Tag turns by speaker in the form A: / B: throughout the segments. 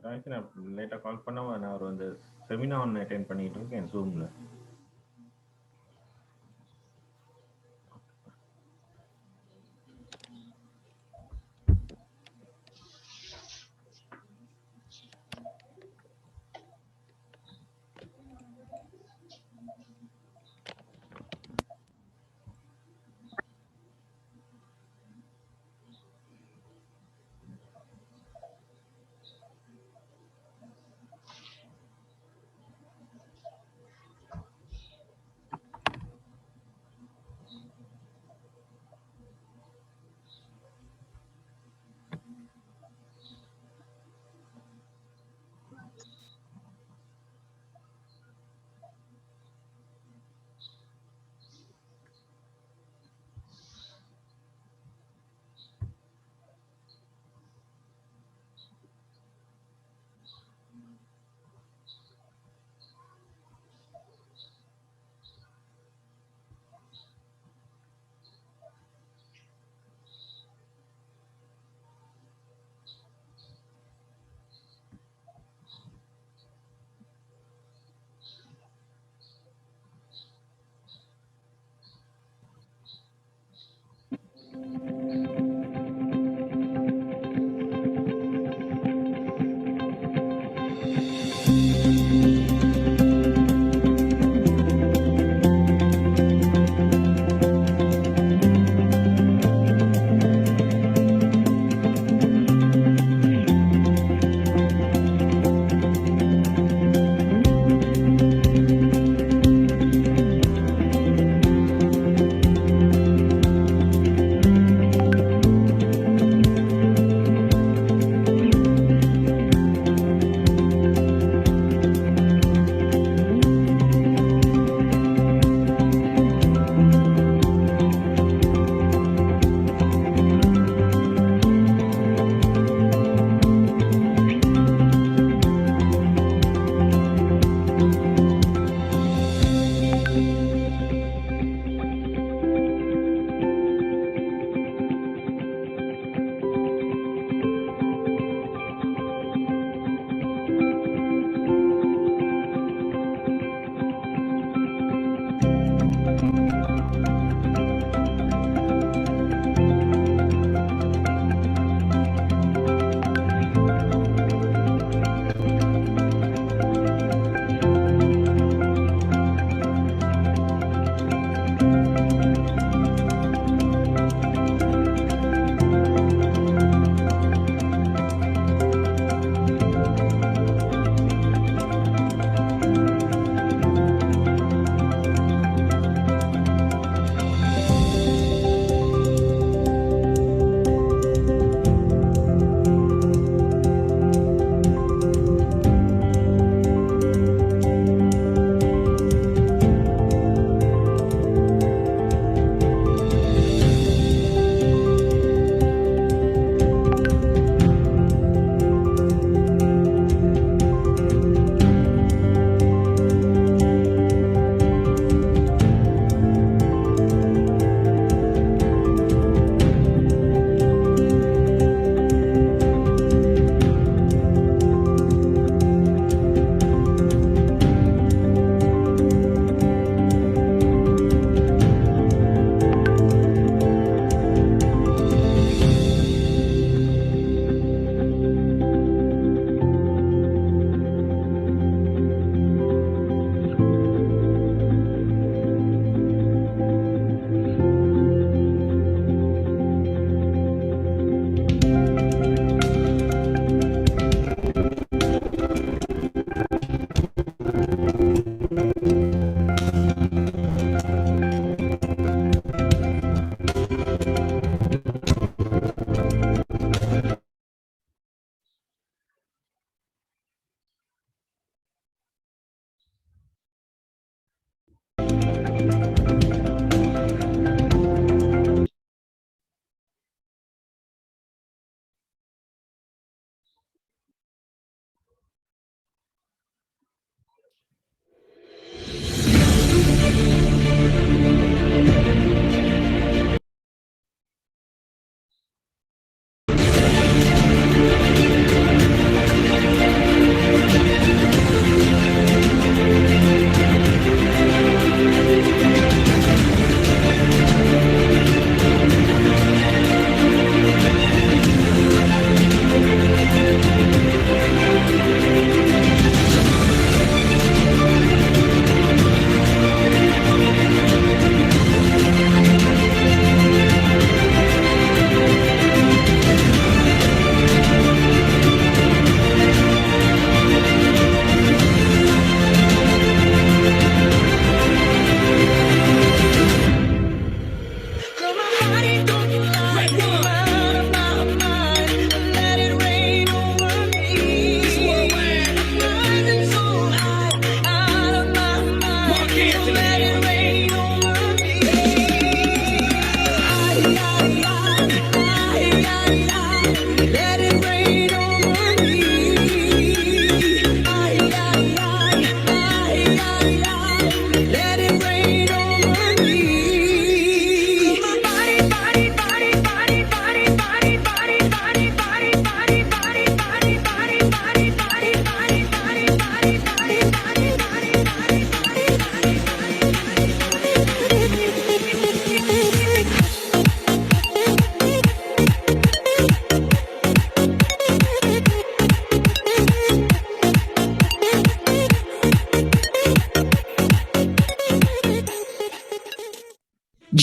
A: Thanks. நான் லேட்டாக கால் பண்ணாமல் நான் ஒரு அந்த செமினார் ஒன்று அட்டென்ட் பண்ணிட்டு இருக்கேன் ஜூமில்.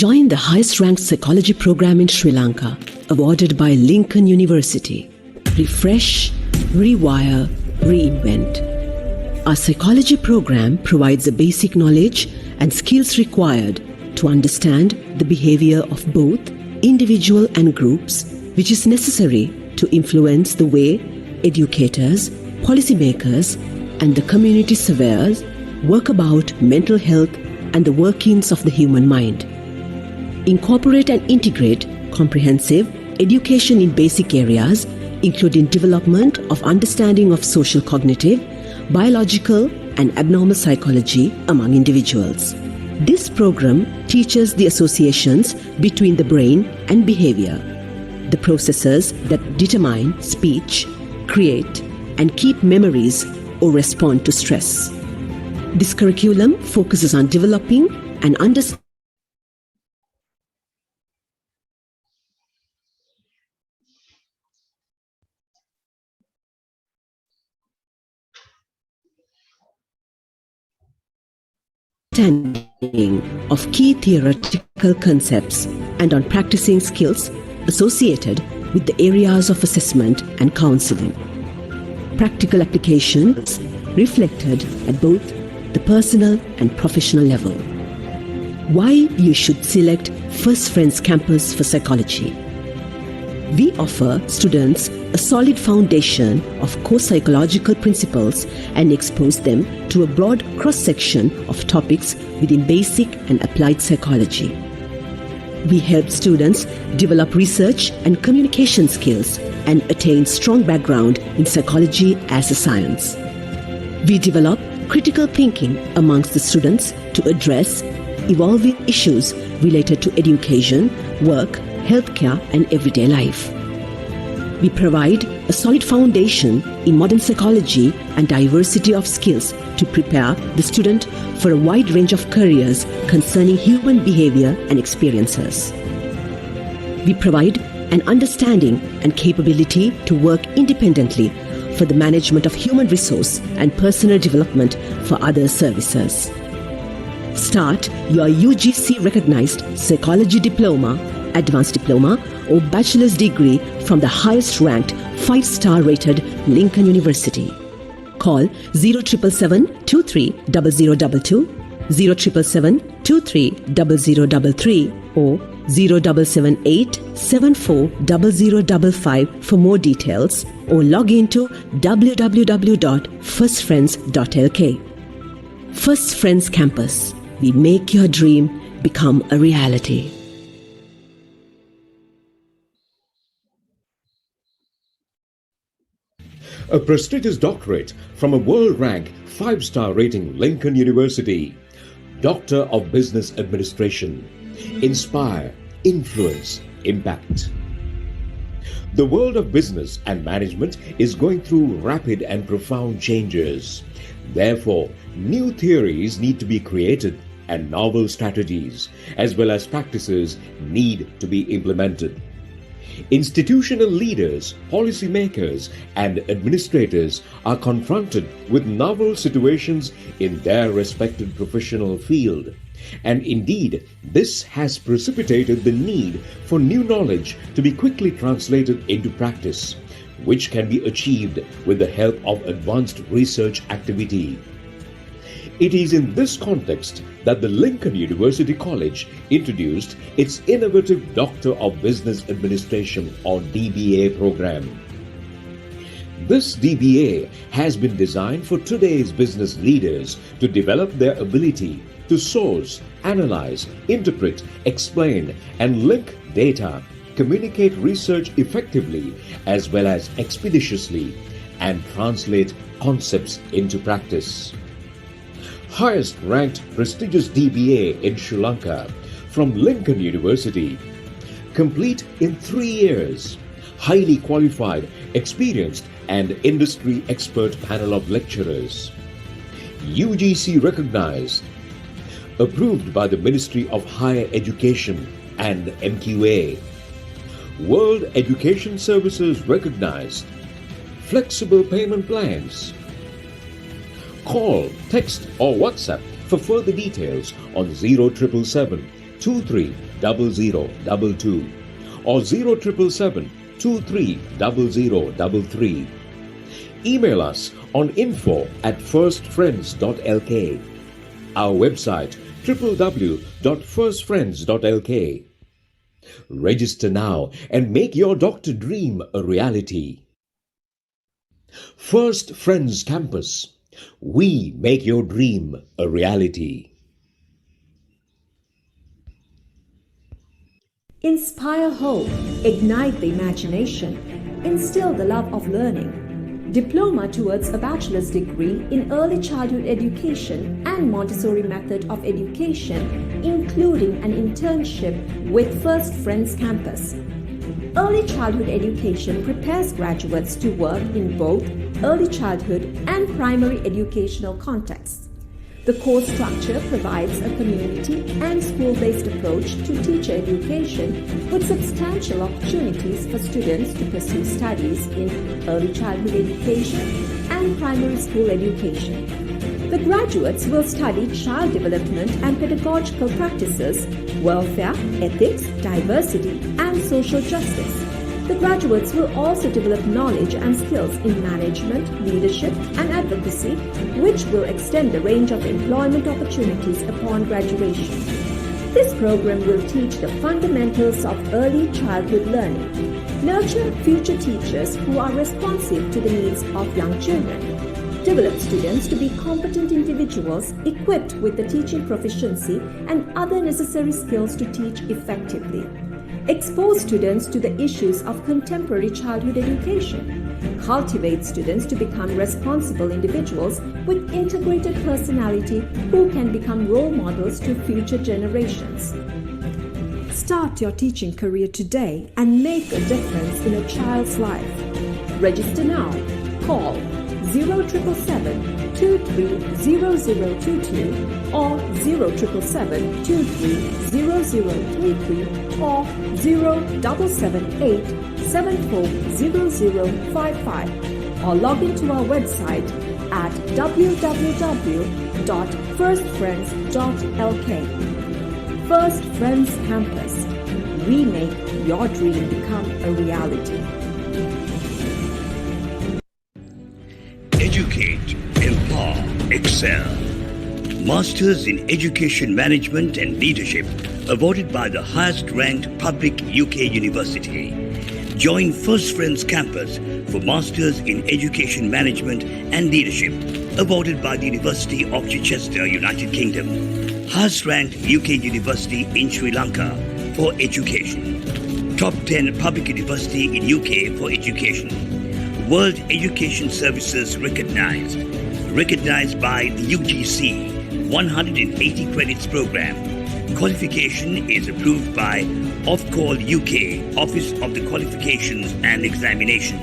B: Join the highest-ranked psychology program in Sri Lanka, awarded by Lincoln University. Refresh, rewire, reinvent. Our psychology program provides the basic knowledge and skills required to understand the behavior of both individual and groups, which is necessary to influence the way educators, policymakers, and the community surveyors work about mental health and the workings of the human mind. Incorporate and integrate comprehensive education in basic areas, including development of understanding of social cognitive, biological, and abnormal psychology among individuals. This program teaches the associations between the brain and behavior, the processes that determine speech, create, and keep memories or respond to stress. This curriculum focuses on developing and understanding of key theoretical concepts and on practicing skills associated with the areas of assessment and counseling. Practical applications reflected at both the personal and professional level. Why you should select First Friends Campus for Psychology. We offer students a solid foundation of core psychological principles and expose them to a broad cross-section of topics within basic and applied psychology. We help students develop research and communication skills and attain strong background in psychology as a science. We develop critical thinking amongst the students to address evolving issues related to education, work, healthcare, and everyday life. We provide a solid foundation in modern psychology and diversity of skills to prepare the student for a wide range of careers concerning human behavior and experiences. We provide an understanding and capability to work independently for the management of human resource and personal development for other services. Start your UGC recognized psychology diploma, advanced diploma, or bachelor's degree from the highest ranked 5-star rated Lincoln University. Call 0777 23 0022, 0777 23 0033 or 0778 74 0055 for more details, or log into www.firstfriends.lk. First Friends Campus. We make your dream become a reality.
C: A prestigious doctorate from a world-rank 5-star rating Lincoln University. Doctor of Business Administration. Inspire, influence, impact. The world of business and management is going through rapid and profound changes. Therefore, new theories need to be created and novel strategies as well as practices need to be implemented. Institutional leaders, policymakers, and administrators are confronted with novel situations in their respective professional field. And indeed, this has precipitated the need for new knowledge to be quickly translated into practice, which can be achieved with the help of advanced research activity. It is in this context that the Lincoln University College introduced its innovative Doctor of Business Administration or DBA program. This DBA has been designed for today's business leaders to develop their ability to source, analyze, interpret, explain, and link data, communicate research effectively as well as expeditiously, and translate concepts into practice. Highest ranked prestigious DBA in Sri Lanka from Lincoln University. Complete in 3 years. Highly qualified, experienced, and industry expert panel of lecturers. UGC recognized. Approved by the Ministry of Higher Education and MQA. World Education Services recognized. Flexible payment plans. Call, text or WhatsApp for further details on 0777 23 0022 or 0777 230033. Email us on info@firstfriends.lk. Our website www.firstfriends.lk. Register now and make your doctor dream a reality. First Friends Campus. We make your dream a reality.
D: Inspire hope, ignite the imagination, instill the love of learning. Diploma towards a bachelor's degree in early childhood education and Montessori method of education, including an internship with First Friends Campus. Early childhood education prepares graduates to work in both early childhood and primary educational contexts. The course structure provides a community and school-based approach to teacher education with substantial opportunities for students to pursue studies in early childhood education and primary school education. The graduates will study child development and pedagogical practices, welfare, ethics, diversity, and social justice. The graduates will also develop knowledge and skills in management, leadership, and advocacy, which will extend the range of employment opportunities upon graduation. This program will teach the fundamentals of early childhood learning, nurture future teachers who are responsive to the needs of young children, develop students to be competent individuals equipped with the teaching proficiency and other necessary skills to teach effectively. Expose students to the issues of contemporary childhood education. Cultivate students to become responsible individuals with integrated personality who can become role models to future generations. Start your teaching career today and make a difference in a child's life. Register now. Call 0777 230022 or 0777 230033 or 0778 740055 or log into our website at www.firstfriends.lk. First Friends Campus. We make your dream become a reality.
E: Educate, empower, excel. Masters in Education Management and Leadership, awarded by the highest-ranked public UK university. Join First Friends Campus for Masters in Education Management and Leadership, awarded by the University of Chichester, United Kingdom. Highest-ranked UK university in Sri Lanka for education. Top 10 public university in UK for education. World Education Services recognized by the UGC, 180 credits program. Qualification is approved by Ofqual UK, Office of the Qualifications and Examinations.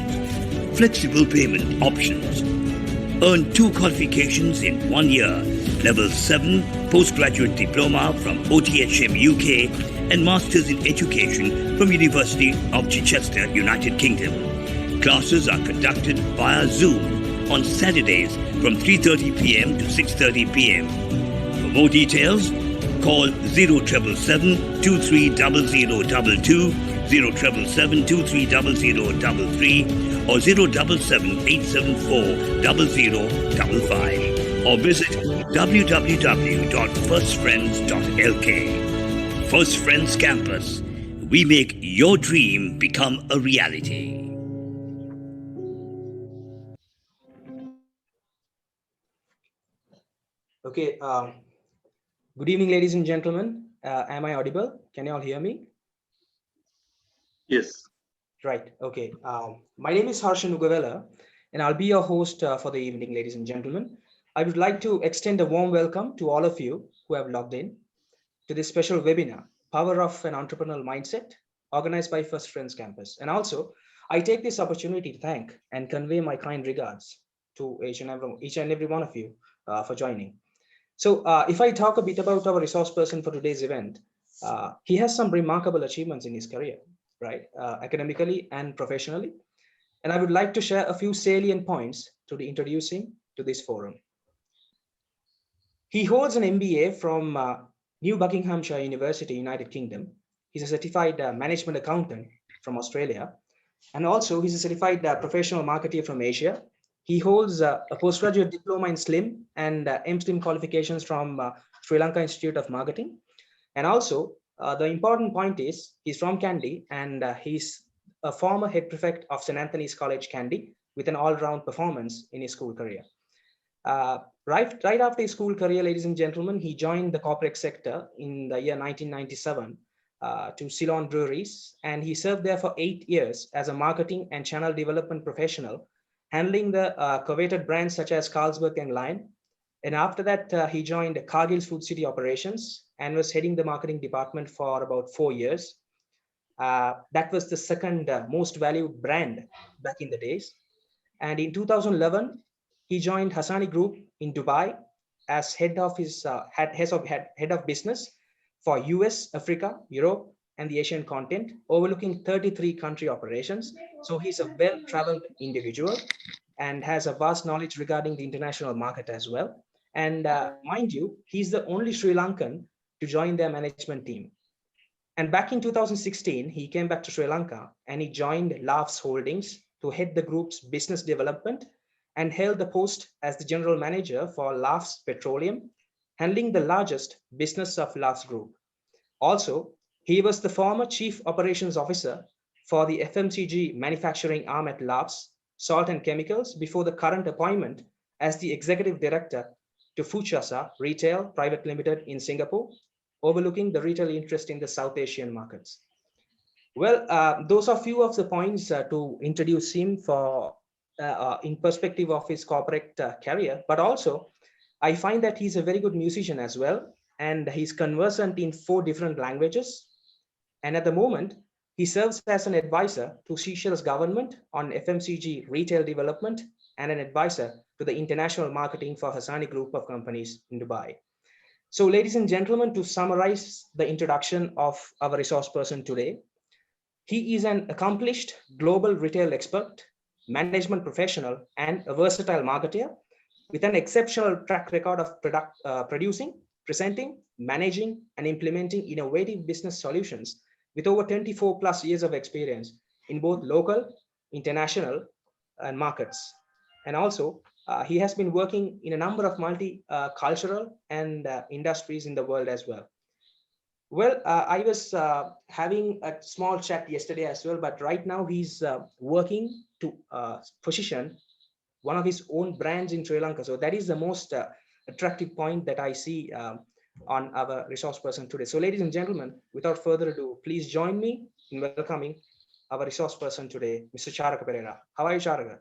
E: Flexible payment options. Earn 2 qualifications in 1 year. Level 7 postgraduate diploma from OTHM UK and Masters in Education from University of Chichester, United Kingdom. Classes are conducted via Zoom on Saturdays from 3:30 p.m. to 6:30 p.m. For more details, call 0777 230022, 0777 230033 or 077 874 0055 or visit www.firstfriends.lk. First Friends Campus. We make your dream become a reality.
F: Okay, good evening, ladies and gentlemen. Am I audible? Can you all hear me?
A: Yes.
F: Right, okay. My name is Harshan Ugavela, and I'll be your host for the evening, ladies and gentlemen. I would like to extend a warm welcome to all of you who have logged in to this special webinar, Power of an Entrepreneurial Mindset, organized by First Friends Campus. And also, I take this opportunity to thank and convey my kind regards to each and every one of you for joining. So if I talk a bit about our resource person for today's event, he has some remarkable achievements in his career, right? Academically and professionally. And I would like to share a few salient points to be introducing to this forum. He holds an MBA from New Buckinghamshire University, United Kingdom, He's a certified management accountant from Australia. And also, he's a certified professional marketer from Asia. He holds a postgraduate diploma in SLIM and MSLIM qualifications from Sri Lanka Institute of Marketing. And also, the important point is he's from Kandy, and he's a former head prefect of St. Anthony's College, Kandy, with an all-round performance in his school career. Right after his school career, ladies and gentlemen, he joined the corporate sector in the year 1997 to Ceylon Breweries, and he served there for 8 years as a marketing and channel development professional, handling the coveted brands such as Carlsberg and Lion. And after that, he joined Cargill's Food City operations and was heading the marketing department for about 4 years. That was the second most valued brand back in the days. And in 2011, he joined Hassani Group in Dubai as head of business for US, Africa, Europe, and the Asian continent, overlooking 33 country operations. So he's a well-traveled individual and has a vast knowledge regarding the international market as well. And mind you, he's the only Sri Lankan to join their management team. And back in 2016, he came back to Sri Lanka and he joined Laughs Holdings to head the group's business development and held the post as the general manager for Laughs Petroleum, handling the largest business of Laughs Group. Also, he was the former chief operations officer for the FMCG manufacturing arm at Laughs Salt and Chemicals before the current appointment as the executive director to Fuchasa Retail Private Limited in Singapore, overlooking the retail interest in the South Asian markets. Well, those are few of the points to introduce him for in perspective of his corporate career, but also I find that he's a very good musician as well, and he's conversant in 4 different languages. And at the moment, he serves as an advisor to Seychelles government on FMCG retail development and an advisor to the international marketing for Hassani Group of companies in Dubai. So ladies and gentlemen, to summarize the introduction of our resource person today, he is an accomplished global retail expert, management professional, and a versatile marketer with an exceptional track record of producing, presenting, managing, and implementing innovative business solutions with over 24 plus years of experience in both local, international, and markets. And also, he has been working in a number of multicultural and industries in the world as well. Well, I was having a small chat yesterday as well, but right now he's working to position one of his own brands in Sri Lanka. So that is the most attractive point that I see on our resource person today. So ladies and gentlemen, without further ado, please join me in welcoming our resource person today, Mr. Charaka Pereira. How are you, Charaka?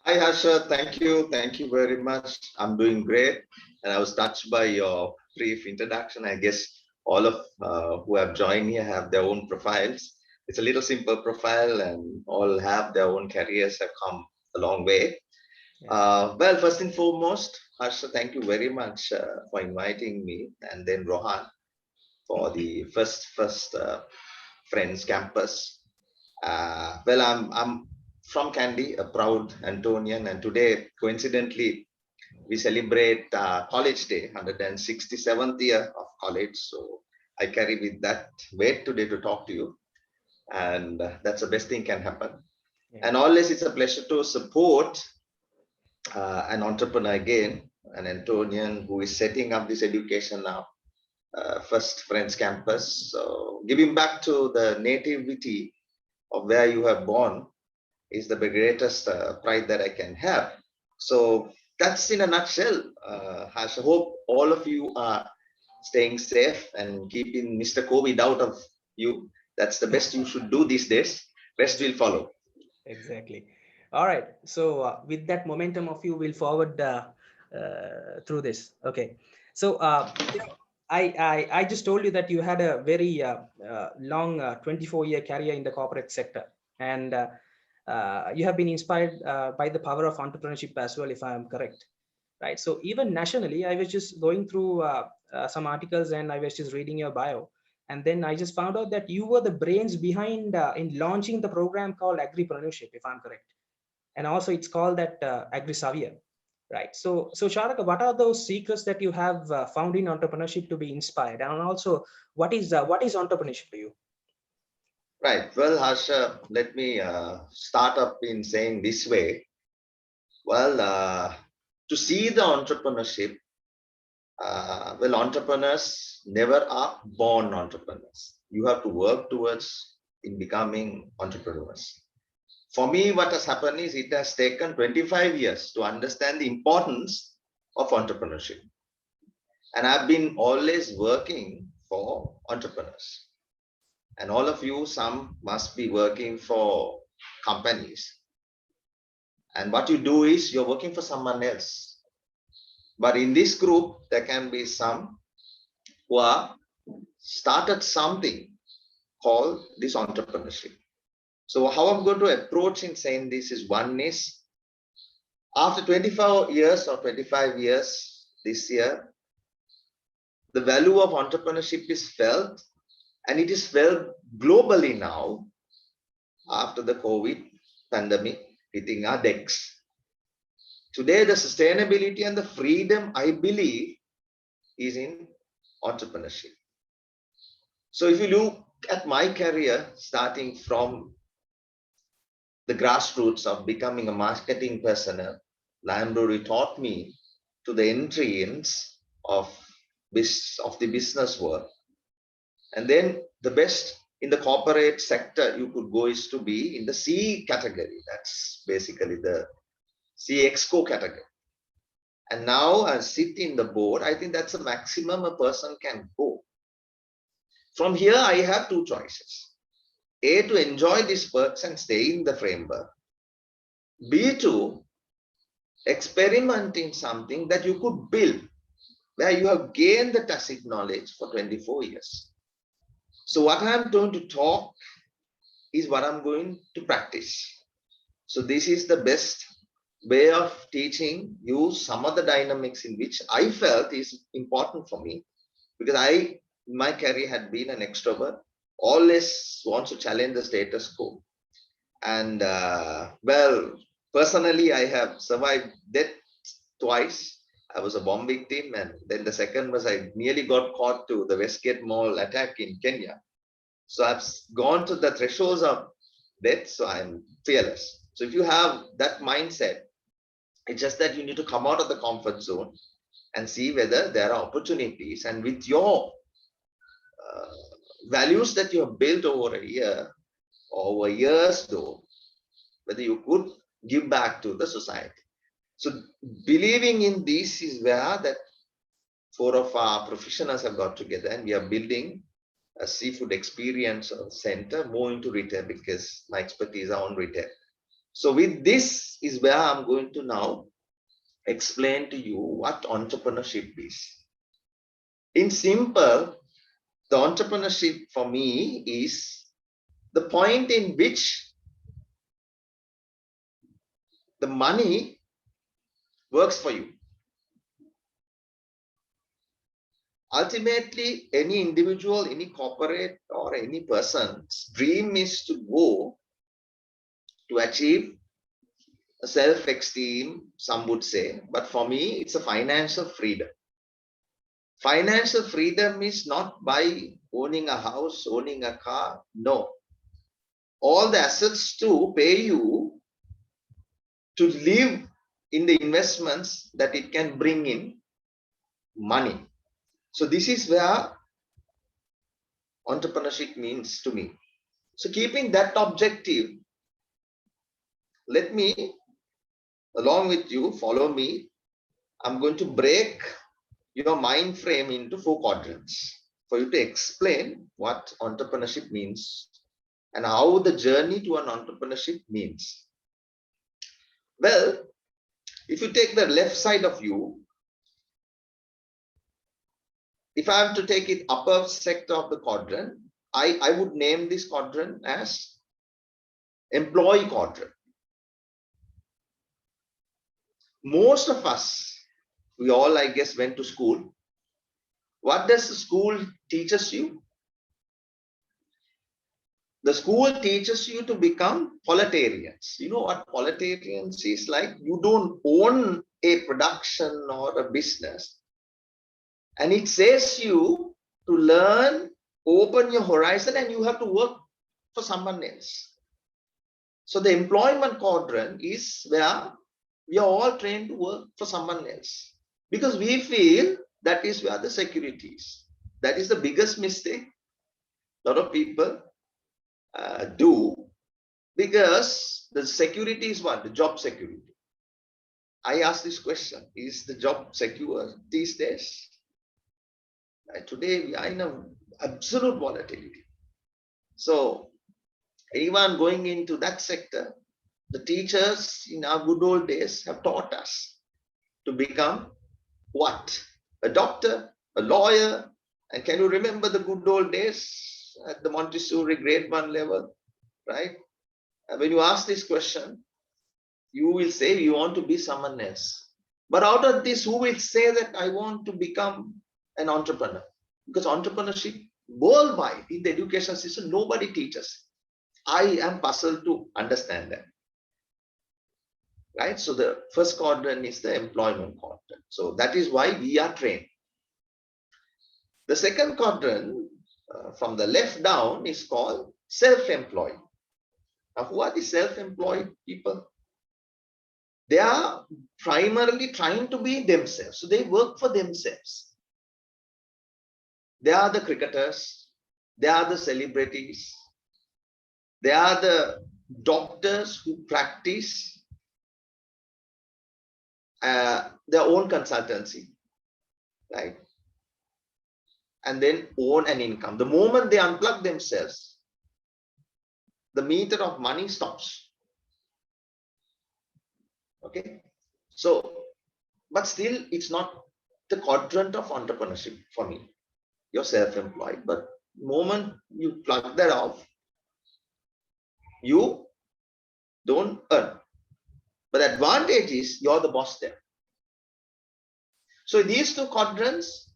G: Hi, Harsha. Thank you. Thank you very much. I'm doing great. And I was touched by your brief introduction. I guess all of who have joined here have their own profiles. It's a little simple profile and all have their own careers, have come a long way. Yes. Well, first and foremost, Harsha, thank you very much for inviting me, and then Rohan for the first Friends campus. Well, I'm from Kandy, a proud Antonian, and today, coincidentally, we celebrate College Day, 167th year of college. So I carry with that weight today to talk to you, and that's the best thing can happen. Yeah. And always, it's a pleasure to support an entrepreneur again, an Antonian who is setting up this education now, first Friends campus. So giving back to the nativity of where you have born is the greatest pride that I can have. So that's in a nutshell. I hope all of you are staying safe and keeping Mr. COVID out of you. That's the best you should do these days. Rest will follow.
F: Exactly. All right. So with that momentum of you, we'll forward through this. Okay. So I just told you that you had a very long 24-year career in the corporate sector, and you have been inspired by the power of entrepreneurship as well, if I am correct, right? So even nationally, I was just going through some articles and I was just reading your bio, and then I just found out that you were the brains behind in launching the program called Agripreneurship, if I'm correct, and also it's called that Agri Savia, Right. So Sharaka, what are those secrets that you have found in entrepreneurship to be inspired? And also, what is entrepreneurship to you?
G: Right. Well, Harsha, let me start up in saying this way. Well, to see the entrepreneurship, well, entrepreneurs never are born entrepreneurs. You have to work towards in becoming entrepreneurs. For me, what has happened is it has taken 25 years to understand the importance of entrepreneurship. And I've been always working for entrepreneurs. And all of you, some must be working for companies. And what you do is you're working for someone else. But in this group, there can be some who are started something called this entrepreneurship. So how I'm going to approach in saying this is, one is, after 24 years or 25 years this year, the value of entrepreneurship is felt, and it is felt globally now after the COVID pandemic hitting our decks. Today, the sustainability and the freedom, I believe, is in entrepreneurship. So if you look at my career, starting from the grassroots of becoming a marketing personnel, Lion taught me to the entrance of the business world. And then the best in the corporate sector you could go is to be in the C category. That's basically the CXCO category. And now I sit in the board. I think that's the maximum a person can go. From here, I have two choices. A, to enjoy these perks and stay in the framework. B, to experiment in something that you could build, where you have gained the tacit knowledge for 24 years. So what I'm going to talk is what I'm going to practice. So this is the best way of teaching you some of the dynamics in which I felt is important for me, because my career had been an extrovert, always wants to challenge the status quo. And well, personally, I have survived death twice. I was a bomb victim, and then the second was I nearly got caught to the Westgate Mall attack in Kenya. So I've gone to the thresholds of death, so I'm fearless. So if you have that mindset, it's just that you need to come out of the comfort zone and see whether there are opportunities. And with your values that you have built over a year, over years though, whether you could give back to the society. So believing in this is where that 4 of our professionals have got together, and we are building a seafood experience center more into retail, because my expertise are on retail. So with this is where I'm going to now explain to you what entrepreneurship is. In simple, the entrepreneurship for me is the point in which the money works for you. Ultimately, any individual, any corporate, or any person's dream is to go to achieve a self-esteem, some would say, but for me, it's a financial freedom. Financial freedom is not by owning a house, owning a car. No. All the assets to pay you to live in the investments that it can bring in money. So this is where entrepreneurship means to me. So keeping that objective, let me, along with you, follow me. I'm going to break your mind frame into 4 quadrants for you to explain what entrepreneurship means and how the journey to an entrepreneurship means. Well, if you take the left side of you, if I have to take it upper sector of the quadrant, I would name this quadrant as employee quadrant. Most of us, we all, I guess, went to school. What does the school teaches you? The school teaches you to become proletarians. You know what proletarians is like? You don't own a production or a business, and it says you to learn, open your horizon, and you have to work for someone else. So the employment quadrant is where we are all trained to work for someone else because we feel that is where the security is. That is the biggest mistake a lot of people do, because the security is what? The job security. I ask this question, is the job secure these days? Today we are in an absolute volatility. So anyone going into that sector, the teachers in our good old days have taught us to become what? A doctor, a lawyer. And can you remember the good old days at the Montessori grade 1 level, right? And when you ask this question, you will say you want to be someone else. But out of this, who will say that I want to become an entrepreneur? Because entrepreneurship worldwide in the education system, nobody teaches. I am puzzled to understand that. Right? So the first quadrant is the employment quadrant. So that is why we are trained. The second quadrant from the left down is called self-employed. Now, who are the self-employed people? They are primarily trying to be themselves. So they work for themselves. They are the cricketers. They are the celebrities. They are the doctors who practice their own consultancy, right? And then own an income. The moment they unplug themselves, the meter of money stops. Okay. So, but still, it's not the quadrant of entrepreneurship for me. You're self-employed, but the moment you plug that off, you don't earn. But the advantage is you're the boss there. So these two quadrants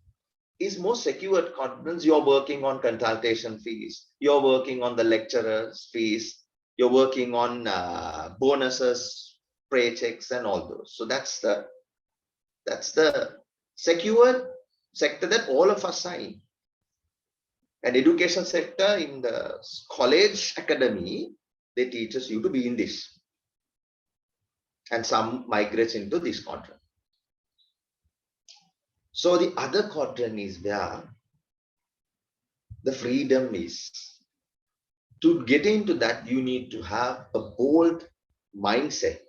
G: is more secure quadrants. You're working on consultation fees. You're working on the lecturer's fees. You're working on bonuses, paychecks, and all those. So that's the secure sector that all of us are in. And education sector in the college academy, they teach us you to be in this. And some migrates into this quadrant. So the other quadrant is where the freedom is. To get into that, you need to have a bold mindset.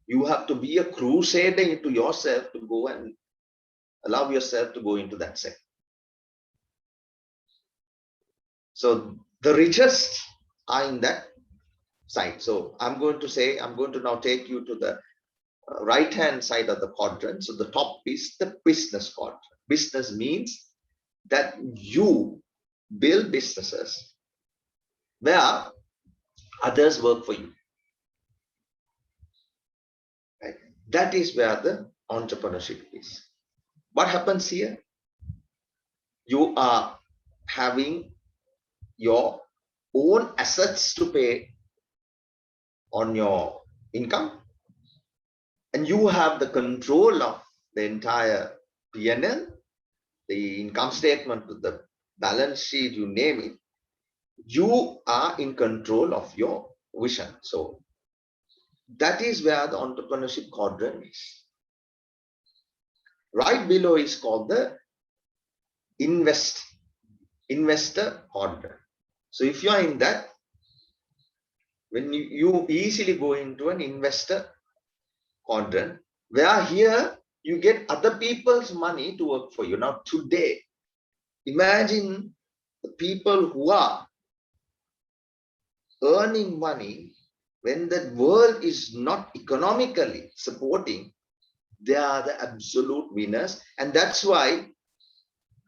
G: You have to be a crusader into yourself to go and allow yourself to go into that sector. So the richest are in that side. So I'm going to now take you to the right hand side of the quadrant. So the top is the business quadrant. Business means that you build businesses where others work for you. Right? That is where the entrepreneurship is. What happens here? You are having your own assets to pay on your income, and you have the control of the entire P&L, the income statement, the balance sheet, you name it. You are in control of your vision. So that is where the entrepreneurship quadrant is. Right below is called the investor quadrant. So if you are in that, when you easily go into an investor quadrant, where here you get other people's money to work for you. Now today, imagine the people who are earning money when the world is not economically supporting. They are the absolute winners, and that's why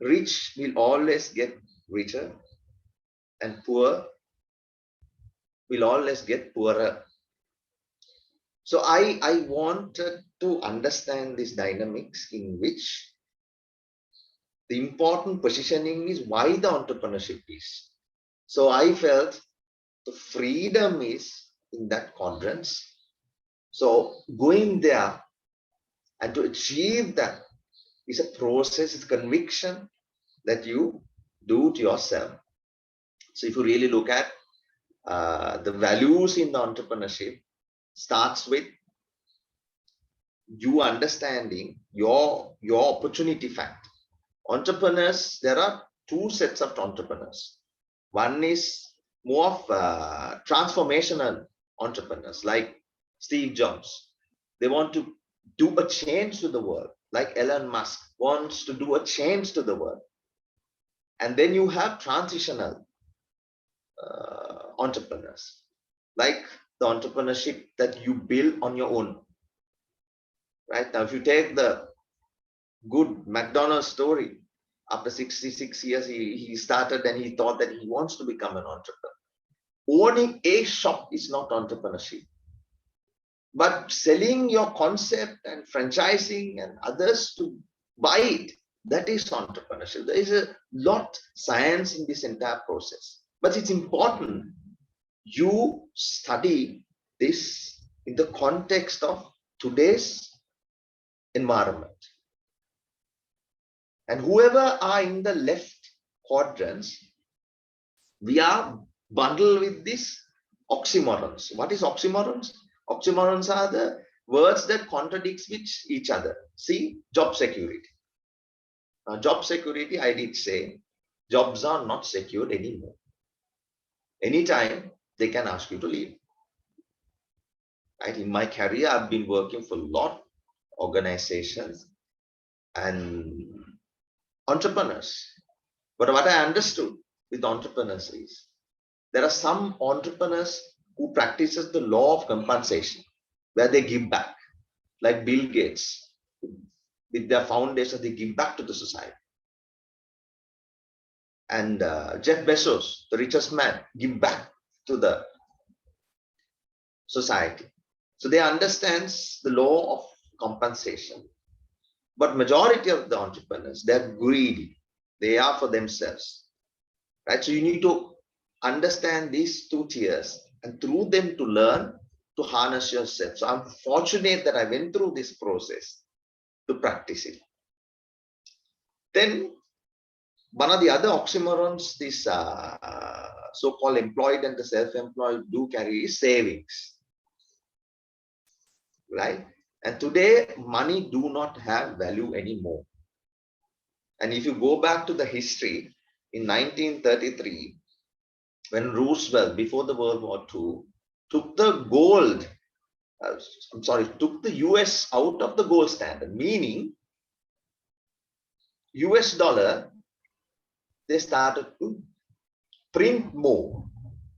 G: rich will always get richer and poor will always get poorer. So I wanted to understand this dynamics in which the important positioning is why the entrepreneurship is. So I felt the freedom is in that quadrants. So going there And to achieve that is a process, it's conviction that you do to yourself. So if you really look at the values in the entrepreneurship, starts with you understanding your opportunity factor. Entrepreneurs, there are two sets of entrepreneurs. One is more of transformational entrepreneurs like Steve Jobs. They want to do a change to the world, like Elon Musk wants to do a change to the world. And then you have transitional entrepreneurs, like the entrepreneurship that you build on your own. Right now, if you take the good McDonald's story, after 66 years, he started and he thought that he wants to become an entrepreneur. Owning a shop is not entrepreneurship, but selling your concept and franchising and others to buy it, that is entrepreneurship. There is a lot science in this entire process, but it's important you study this in the context of today's environment. And whoever are in the left quadrants, we are bundled with these oxymorons. What is oxymorons? Oxymorons are the words that contradict with each other. See, job security. Now, job security, I did say, jobs are not secured anymore. Anytime they can ask you to leave. Right? In my career, I've been working for a lot of organizations and entrepreneurs. But what I understood with entrepreneurs is there are some entrepreneurs who practices the law of compensation, where they give back, like Bill Gates. With their foundation, they give back to the society. And Jeff Bezos, the richest man, give back to the society. So they understand the law of compensation. But majority of the entrepreneurs, they're greedy. They are for themselves. Right? So you need to understand these two tiers and through them to learn to harness yourself. So I'm fortunate that I went through this process to practice it. Then one of the other oxymorons this so-called employed and the self-employed do carry is savings. Right? And today, money do not have value anymore. And if you go back to the history, in 1933, when Roosevelt, before the World War II, took the gold, took the US out of the gold standard, meaning US dollar, they started to print more.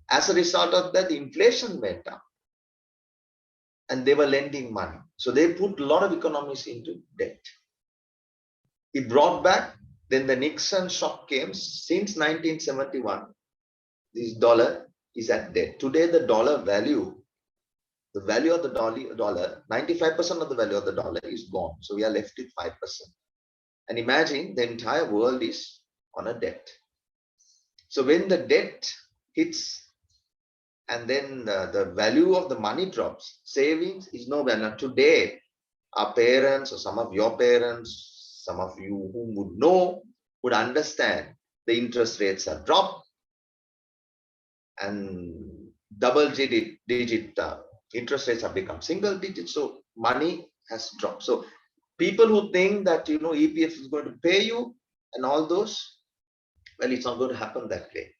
G: As a result of that, the inflation went up. And they were lending money. So they put a lot of economies into debt. It brought back, then the Nixon shock came. Since 1971, this dollar is at debt. Today, the dollar value, the value of the dollar, 95% of the value of the dollar is gone. So we are left with 5%. And imagine the entire world is on a debt. So when the debt hits, and then the value of the money drops, savings is nowhere. Now today, our parents or some of your parents, some of you who would know, would understand the interest rates have dropped and double-digit interest rates have become single digit. So money has dropped. So people who think that, EPF is going to pay you and all those, well, it's not going to happen that way.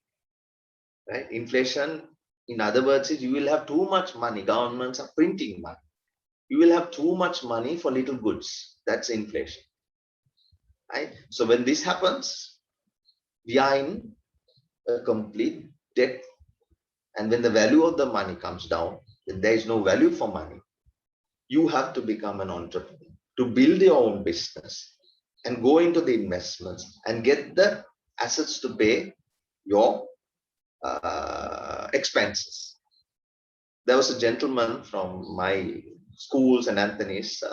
G: Right? Inflation, in other words, is you will have too much money. Governments are printing money. You will have too much money for little goods. That's inflation. Right? So when this happens, we are in a complete debt. And when the value of the money comes down, then there is no value for money. You have to become an entrepreneur to build your own business and go into the investments and get the assets to pay your expenses. There was a gentleman from my schools and Anthony's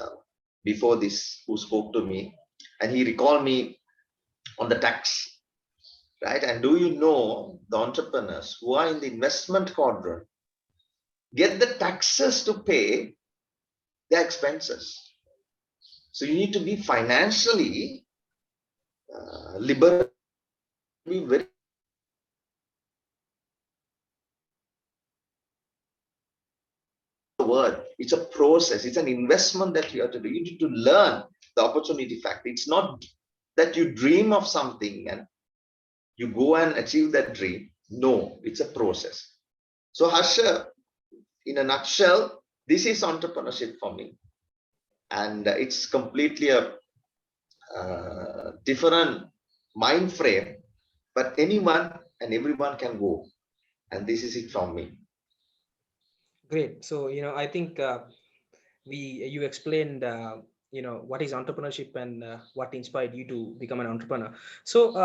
G: before this who spoke to me, and he recalled me on the tax, right? And do you know the entrepreneurs who are in the investment quadrant get the taxes to pay their expenses? So you need to be financially liberal, be very word. It's a process. It's an investment that you have to do. You need to learn the opportunity factor. It's not that you dream of something and you go and achieve that dream. No, it's a process. So Harsha, in a nutshell, this is entrepreneurship for me. And it's completely a different mind frame, but anyone and everyone can go. And this is it from me.
F: Great. So, I think you explained, what is entrepreneurship and what inspired you to become an entrepreneur. So,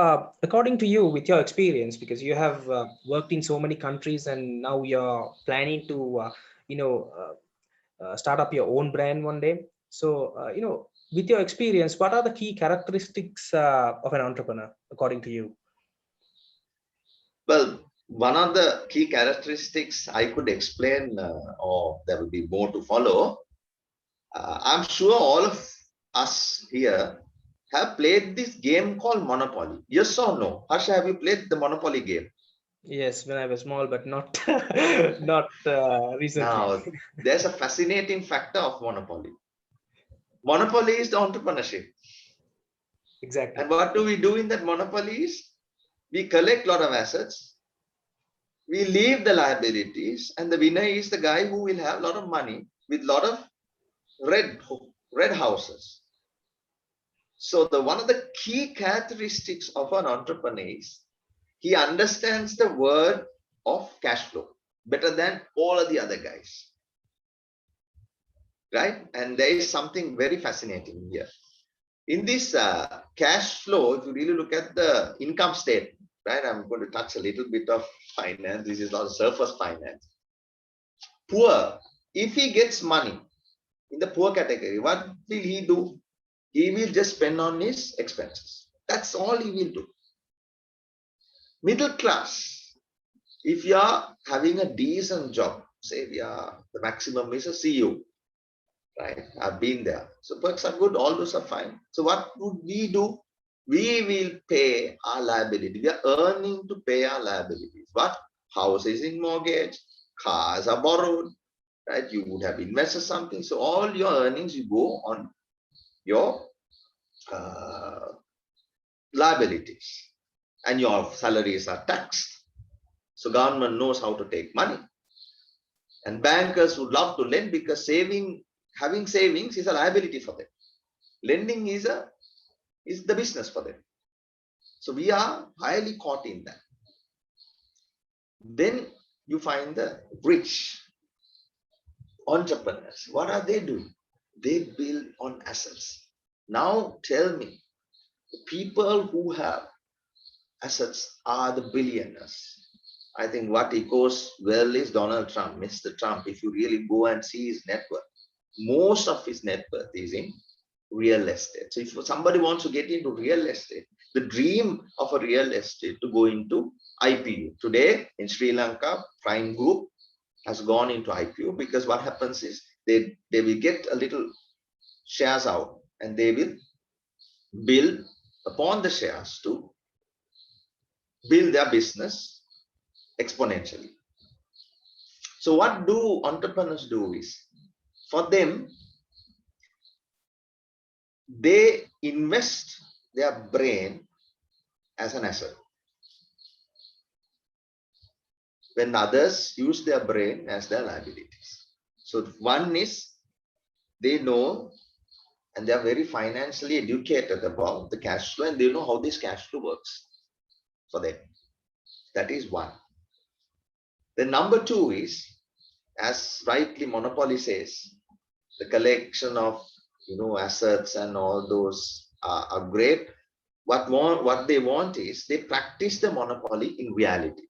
F: according to you, with your experience, because you have worked in so many countries and now you're planning to, start up your own brand one day. So, with your experience, what are the key characteristics of an entrepreneur, according to you?
G: Well, one of the key characteristics I could explain, or there will be more to follow. I'm sure all of us here have played this game called Monopoly. Yes or no? Harsha, have you played the Monopoly game?
F: Yes, when I was small, but not not recently.
G: Now, there's a fascinating factor of Monopoly. Monopoly is the entrepreneurship.
F: Exactly.
G: And what do we do in that Monopoly is we collect a lot of assets, we leave the liabilities, and the winner is the guy who will have a lot of money with a lot of red houses. So the one of the key characteristics of an entrepreneur is he understands the word of cash flow better than all of the other guys. Right? And there is something very fascinating here. In this cash flow, if you really look at the income statement, right? I'm going to touch a little bit of finance. This is not surface finance. Poor, if he gets money in the poor category, what will he do? He will just spend on his expenses. That's all he will do. Middle class, if you are having a decent job, say the maximum is a CEO, right? I've been there. So perks are good, all those are fine. So what would we do? We will pay our liability. We are earning to pay our liabilities. What? Houses in mortgage, cars are borrowed, right? You would have invested something. So all your earnings, you go on your liabilities, and your salaries are taxed. So government knows how to take money. And bankers would love to lend because having savings is a liability for them. Lending is the business for them. So we are highly caught in that. Then you find the rich entrepreneurs. What are they doing? They build on assets. Now tell me, the people who have assets are the billionaires. I think what echoes well is Donald Trump, Mr. Trump. If you really go and see his net worth, most of his net worth is in real estate. So if somebody wants to get into real estate, the dream of a real estate to go into IPO. Today in Sri Lanka, Prime Group has gone into IPO because what happens is they will get a little shares out and they will build upon the shares to build their business exponentially. So what do entrepreneurs do is, for them, they invest their brain as an asset. When others use their brain as their liabilities. So one is they know and they are very financially educated about the cash flow and they know how this cash flow works for them. That is one. The number two is, as rightly Monopoly says, the collection of assets and all those are great. What they want is they practice the Monopoly in reality.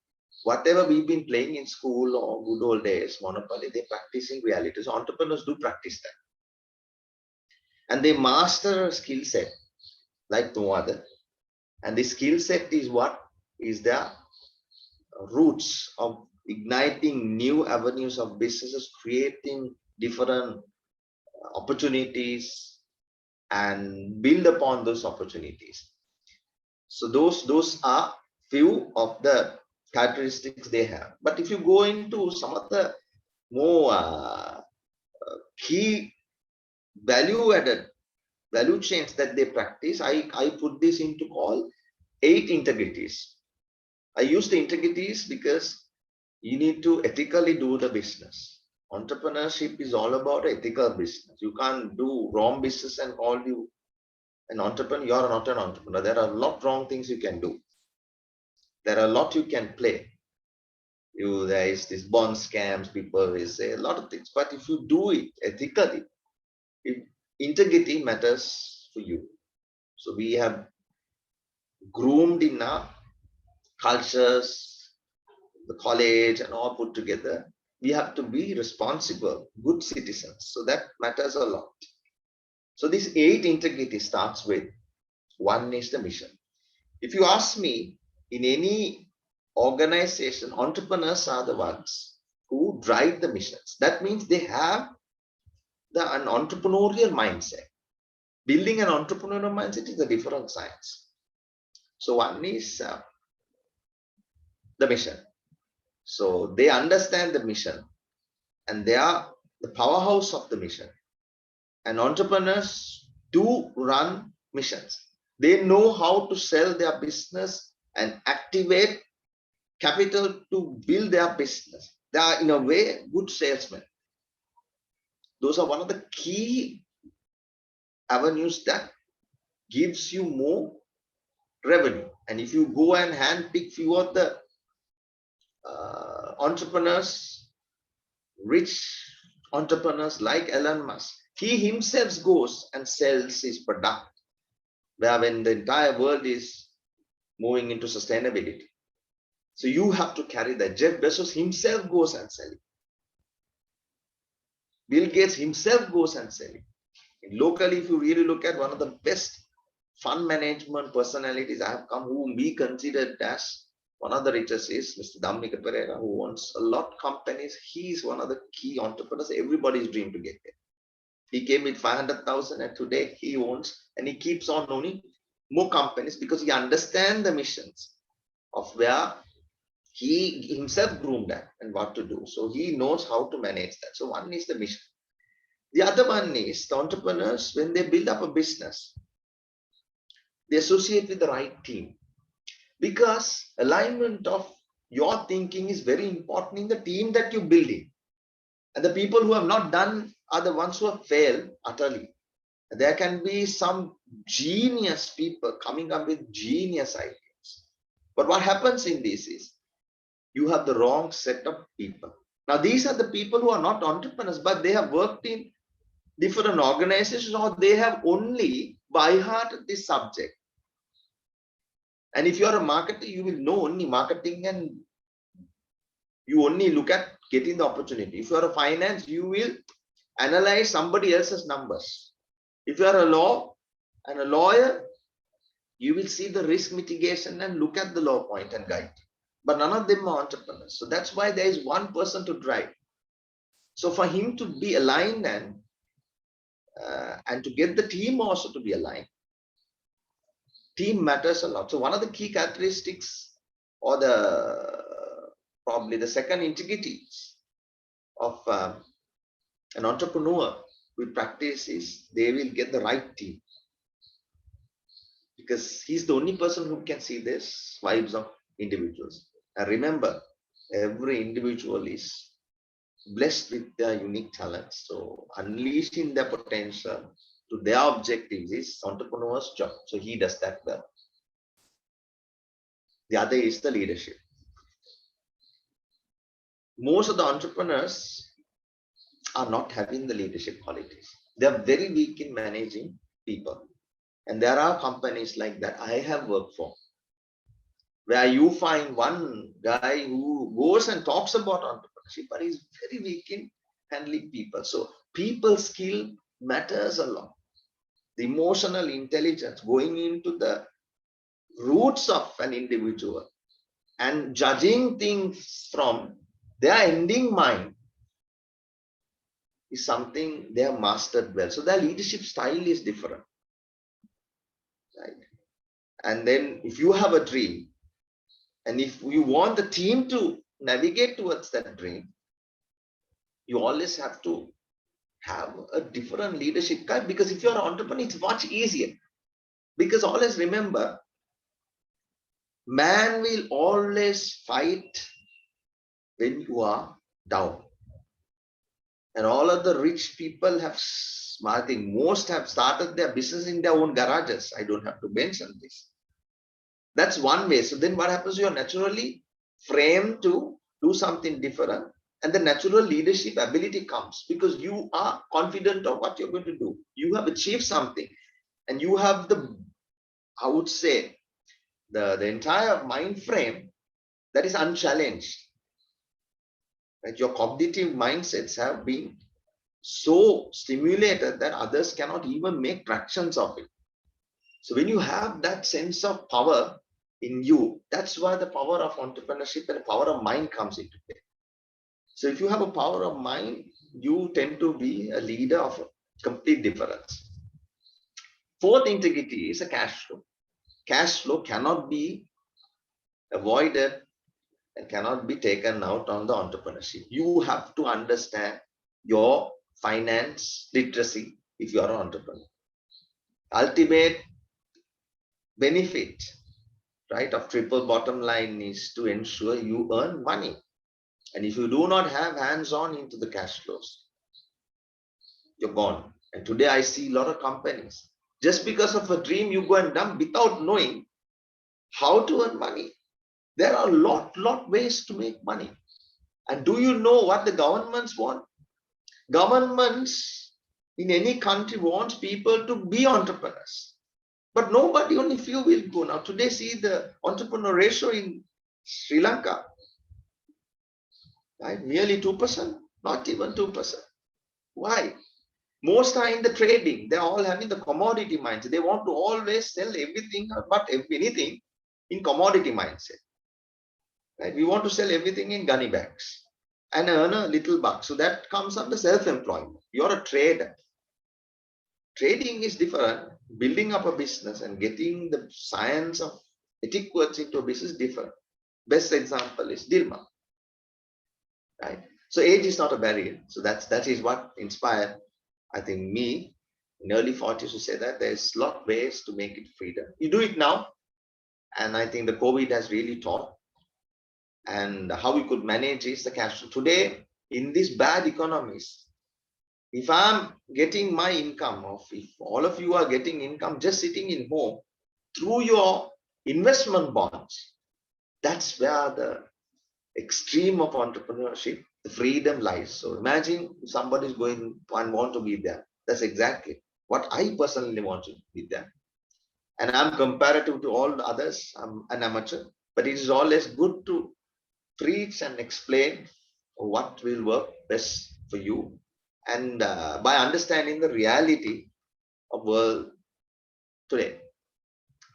G: Whatever we've been playing in school or good old days, Monopoly, they practice in reality. So entrepreneurs do practice that. And they master a skill set like no other. And the skill set is what is their roots of igniting new avenues of businesses, creating different opportunities, and build upon those opportunities. So those are few of the characteristics they have. But if you go into some of the more key value chains that they practice, I put this into call 8 integrities. I use the integrities because you need to ethically do the business. Entrepreneurship is all about ethical business. You can't do wrong business and call you an entrepreneur. You're not an entrepreneur. There are a lot of wrong things you can do. There are a lot you can play. There is this bond scams, people will say a lot of things. But if you do it ethically, integrity matters for you. So we have groomed in our cultures, the college and all put together. We have to be responsible, good citizens. So that matters a lot. So this 8 integrity starts with, one is the mission. If you ask me, in any organization, entrepreneurs are the ones who drive the missions. That means they have an entrepreneurial mindset. Building an entrepreneurial mindset is a different science. So one is the mission. So they understand the mission and they are the powerhouse of the mission. And entrepreneurs do run missions. They know how to sell their business and activate capital to build their business. They are, in a way, good salesmen. Those are one of the key avenues that gives you more revenue. And if you go and handpick few of the entrepreneurs, rich entrepreneurs like Elon Musk, he himself goes and sells his product, where when the entire world is moving into sustainability. So you have to carry that. Jeff Bezos himself goes and sells it. Bill Gates himself goes and sells it. Locally, if you really look at one of the best fund management personalities I have come, whom we considered as one of the richest, is Mr. Dhammika Pereira, who owns a lot of companies. He is one of the key entrepreneurs. Everybody's dream to get there. He came with 500,000 and today he owns, and he keeps on owning more companies because he understands the missions of where he himself groomed that and what to do. So he knows how to manage that. So one is the mission. The other one is the entrepreneurs, when they build up a business, they associate with the right team, because alignment of your thinking is very important in the team that you're building. And the people who have not done are the ones who have failed utterly. There can be some genius people coming up with genius ideas. But what happens in this is you have the wrong set of people. Now, these are the people who are not entrepreneurs, but they have worked in different organizations, or they have only by heart this subject. And if you are a marketer, you will know only marketing and you only look at getting the opportunity. If you are a finance, you will analyze somebody else's numbers. If you are a law and a lawyer, you will see the risk mitigation and look at the law point and guide. But none of them are entrepreneurs. So that's why there is one person to drive. So for him to be aligned and to get the team also to be aligned, team matters a lot. So one of the key characteristics, or probably the second integrities of an entrepreneur will practice is they will get the right team, because he's the only person who can see this vibes of individuals. And remember, every individual is blessed with their unique talents. So unleashing their potential to their objectives is entrepreneur's job. So he does that well. The other is the leadership. Most of the entrepreneurs are not having the leadership qualities. They are very weak in managing people. And there are companies like that I have worked for, where you find one guy who goes and talks about entrepreneurship, but he's very weak in handling people. So people skill matters a lot. The emotional intelligence, going into the roots of an individual and judging things from their ending mind, is something they have mastered well. So their leadership style is different. right? And then if you have a dream, and if you want the team to navigate towards that dream, you always have to have a different leadership type, because if you're an entrepreneur, it's much easier. Because always remember, man will always fight when you are down. And all of the rich people have, I think most have started their business in their own garages. I don't have to mention this. That's one way. So then what happens? You're naturally framed to do something different. And the natural leadership ability comes because you are confident of what you're going to do. You have achieved something and you have the, I would say, the entire mind frame that is unchallenged. Right? Your cognitive mindsets have been so stimulated that others cannot even make fractions of it. So when you have that sense of power in you, that's why the power of entrepreneurship and the power of mind comes into play. So if you have a power of mind, you tend to be a leader of a complete difference. Fourth integrity is a cash flow. Cash flow cannot be avoided and cannot be taken out on the entrepreneurship. You have to understand your finance literacy if you are an entrepreneur. Ultimate benefit, right, of triple bottom line is to ensure you earn money. And if you do not have hands-on into the cash flows, you're gone. And today I see a lot of companies, just because of a dream, you go and dump without knowing how to earn money. There are a lot ways to make money. And do you know what the governments want? Governments in any country wants people to be entrepreneurs. But nobody, only few will go. Now today, see the entrepreneur ratio in Sri Lanka, right? Nearly 2%, not even 2%. Why? Most are in the trading. They're all having the commodity mindset. They want to always sell everything, but anything in commodity mindset. Right? We want to sell everything in gunny bags and earn a little buck. So that comes under self-employment. You're a trader. Trading is different. Building up a business and getting the science of etiquette into a business is different. Best example is Dilma. Right? So age is not a barrier. So that is what inspired, I think, me in early 40s to say that there's a lot of ways to make it freedom. You do it now. And I think the COVID has really taught. And how we could manage is the cash flow. Today, in these bad economies, if I'm getting my income, or if all of you are getting income just sitting in home through your investment bonds, that's where the extreme of entrepreneurship, the freedom lies. So imagine somebody is going and want to be there. That's exactly what I personally want to be there. And I'm comparative to all the others. I'm an amateur, but it is always good to preach and explain what will work best for you. And by understanding the reality of world today,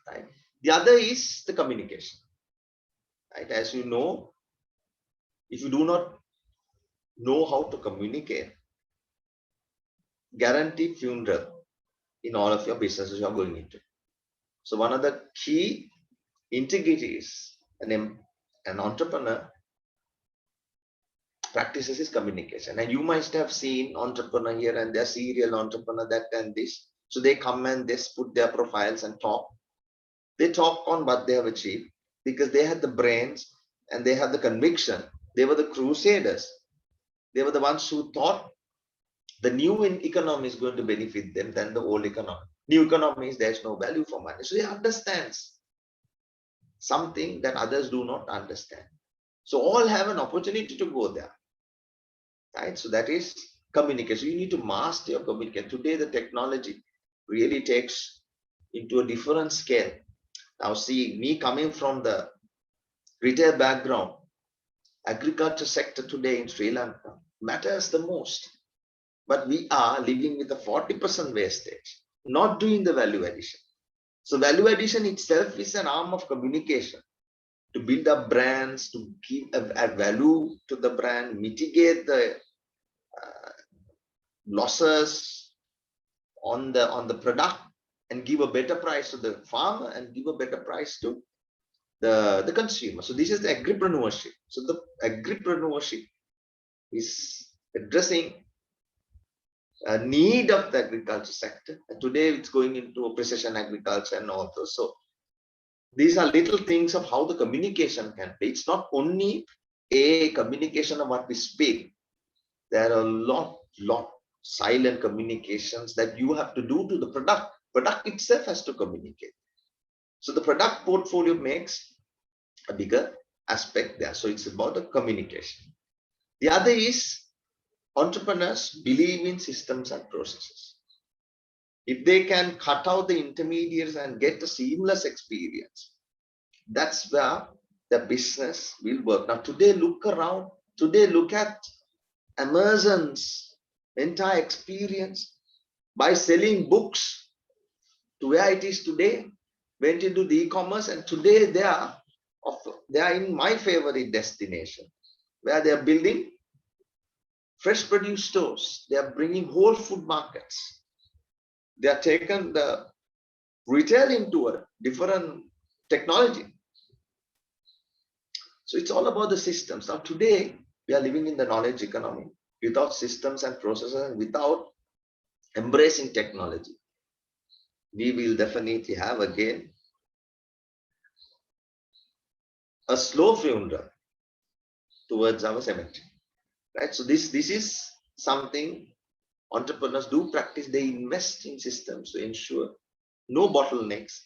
G: right? The other is the communication, right? As you know, if you do not know how to communicate, guarantee funeral in all of your businesses you're going into. So one of the key integrities an entrepreneur practices is communication. And you must have seen entrepreneur here and there, serial entrepreneur, that and this. So they come and they put their profiles and talk. They talk on what they have achieved because they had the brains and they had the conviction. They were the crusaders. They were the ones who thought the new economy is going to benefit them than the old economy. New economy is there's no value for money. So they understand something that others do not understand. So all have an opportunity to go there. Right? So that is communication. You need to master your communication. Today, the technology really takes into a different scale. Now, see, me coming from the retail background, agriculture sector today in Sri Lanka matters the most. But we are living with a 40% wastage, not doing the value addition. So value addition itself is an arm of communication to build up brands, to give a value to the brand, mitigate the losses on the product, and give a better price to the farmer and give a better price to the consumer. So this is the agripreneurship. So the agripreneurship is addressing a need of the agriculture sector. And today it's going into a precision agriculture and all those. So these are little things of how the communication can be. It's not only a communication of what we speak. There are a lot silent communications that you have to do to the product. Product itself has to communicate. So the product portfolio makes a bigger aspect there. So it's about the communication. The other is entrepreneurs believe in systems and processes. If they can cut out the intermediaries and get a seamless experience, that's where the business will work. Now, today, look around. Today, look at Amazon's entire experience by selling books to where it is today, went into the e-commerce, and today they are in my favorite destination, where they are building fresh produce stores. They are bringing whole food markets. They are taken the retail into a different technology. So it's all about the systems. Now today, we are living in the knowledge economy without systems and processes and without embracing technology. We will definitely have again a slow funeral towards our cemetery, right? So this is something entrepreneurs do practice. They invest in systems to ensure no bottlenecks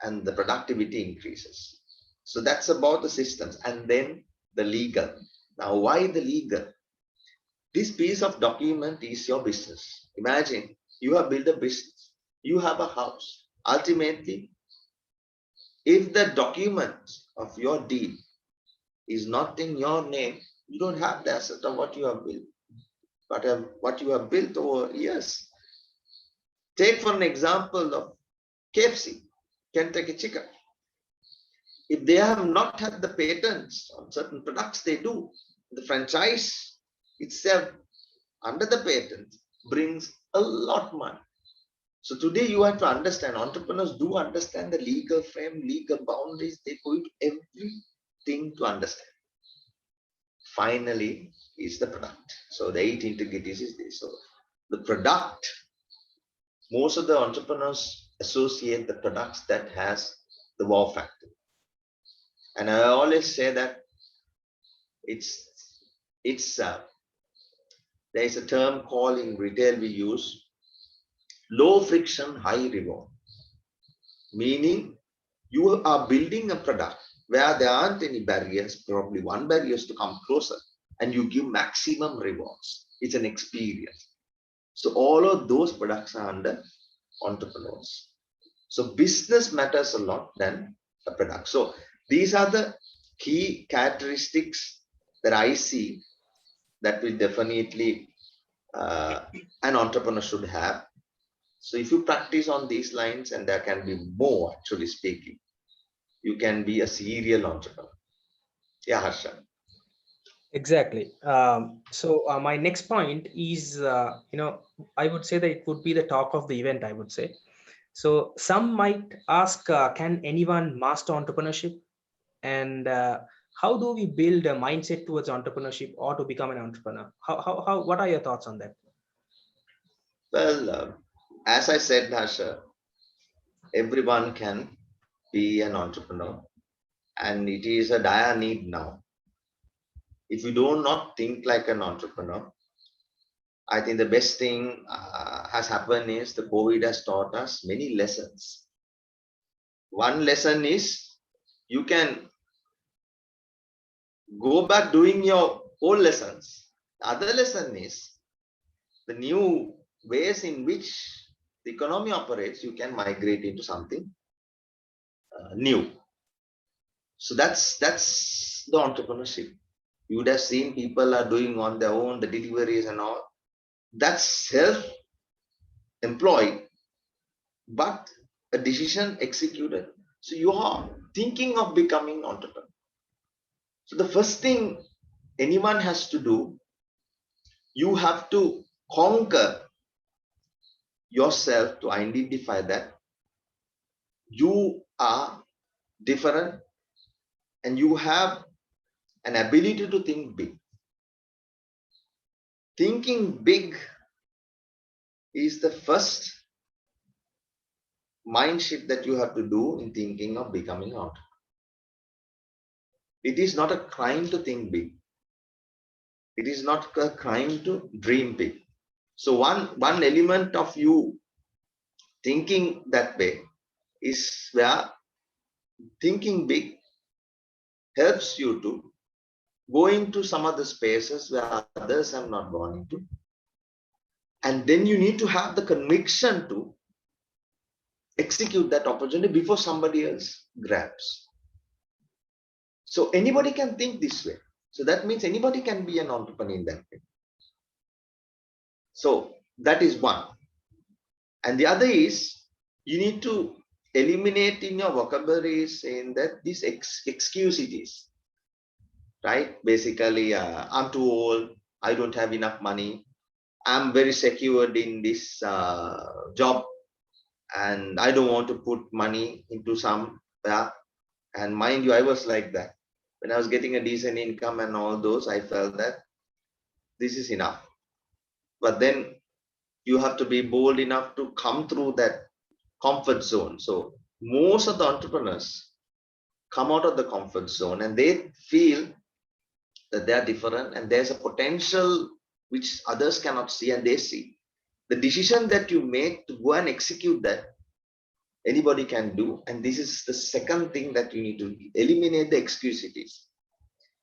G: and the productivity increases. So that's about the systems. And then the legal. Now, why the legal? This piece of document is your business. Imagine you have built a business, you have a house. Ultimately, if the document of your deed is not in your name, you don't have the asset of what you have built, but what you have built over years. Take for an example of KFC, Kentucky Chicken. If they have not had the patents on certain products, they do. The franchise itself under the patent brings a lot of money. So today you have to understand, entrepreneurs do understand the legal frame, legal boundaries. They go into everything to understand. Finally is the product. So the 8 integrities is this. So the product, most of the entrepreneurs associate the products that has the wow factor. And I always say that there is a term called in retail we use low friction, high reward. Meaning you are building a product where there aren't any barriers, probably one barrier is to come closer, and you give maximum rewards. It's an experience. So all of those products are under entrepreneurs. So business matters a lot than the product. So these are the key characteristics that I see that will definitely an entrepreneur should have. So if you practice on these lines, and there can be more actually speaking, you can be a serial entrepreneur. Yeah, Harsha.
F: Exactly. So my next point is, I would say that it would be the talk of the event, I would say. So some might ask, can anyone master entrepreneurship? And how do we build a mindset towards entrepreneurship or to become an entrepreneur? What are your thoughts on that?
G: Well, as I said, Harsha, everyone can be an entrepreneur, and it is a dire need now. If you do not think like an entrepreneur, I think the best thing has happened is the COVID has taught us many lessons. One lesson is you can go back doing your old lessons. The other lesson is the new ways in which the economy operates, you can migrate into something new. So that's the entrepreneurship. You would have seen people are doing on their own the deliveries and all. That's self-employed, but a decision executed. So you are thinking of becoming an entrepreneur. So the first thing anyone has to do, you have to conquer yourself to identify that you are different and you have an ability to think big. Thinking big is the first mind shift that you have to do in thinking of becoming out. It is not a crime to think big. It is not a crime to dream big. So one element of you thinking that way is where thinking big helps you to go into some other spaces where others have not gone into. And then you need to have the conviction to execute that opportunity before somebody else grabs. So anybody can think this way. So that means anybody can be an entrepreneur in that way. So that is one. And the other is you need to eliminate in your vocabulary saying that this excuse it is. Right? Basically, I'm too old. I don't have enough money. I'm very secured in this job and I don't want to put money into some. And mind you, I was like that. When I was getting a decent income and all those, I felt that this is enough. But then you have to be bold enough to come through that comfort zone. So most of the entrepreneurs come out of the comfort zone and they feel that they are different and there's a potential which others cannot see and they see. The decision that you make to go and execute that, anybody can do. And this is the second thing that you need to eliminate the excuses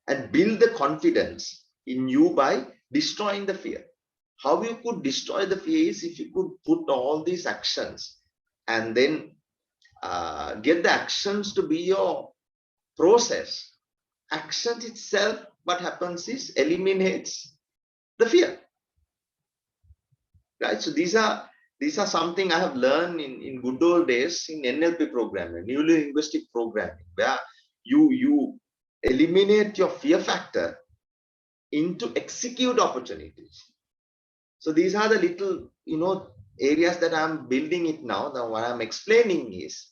G: and build the confidence in you by destroying the fear. How you could destroy the fear is if you could put all these actions and then get the actions to be your process. Action itself, what happens is eliminates the fear. Right? So these are something I have learned in good old days in NLP programming, neuro-linguistic programming, where you eliminate your fear factor into execute opportunities. So these are the little areas that I'm building it now. Now what I'm explaining is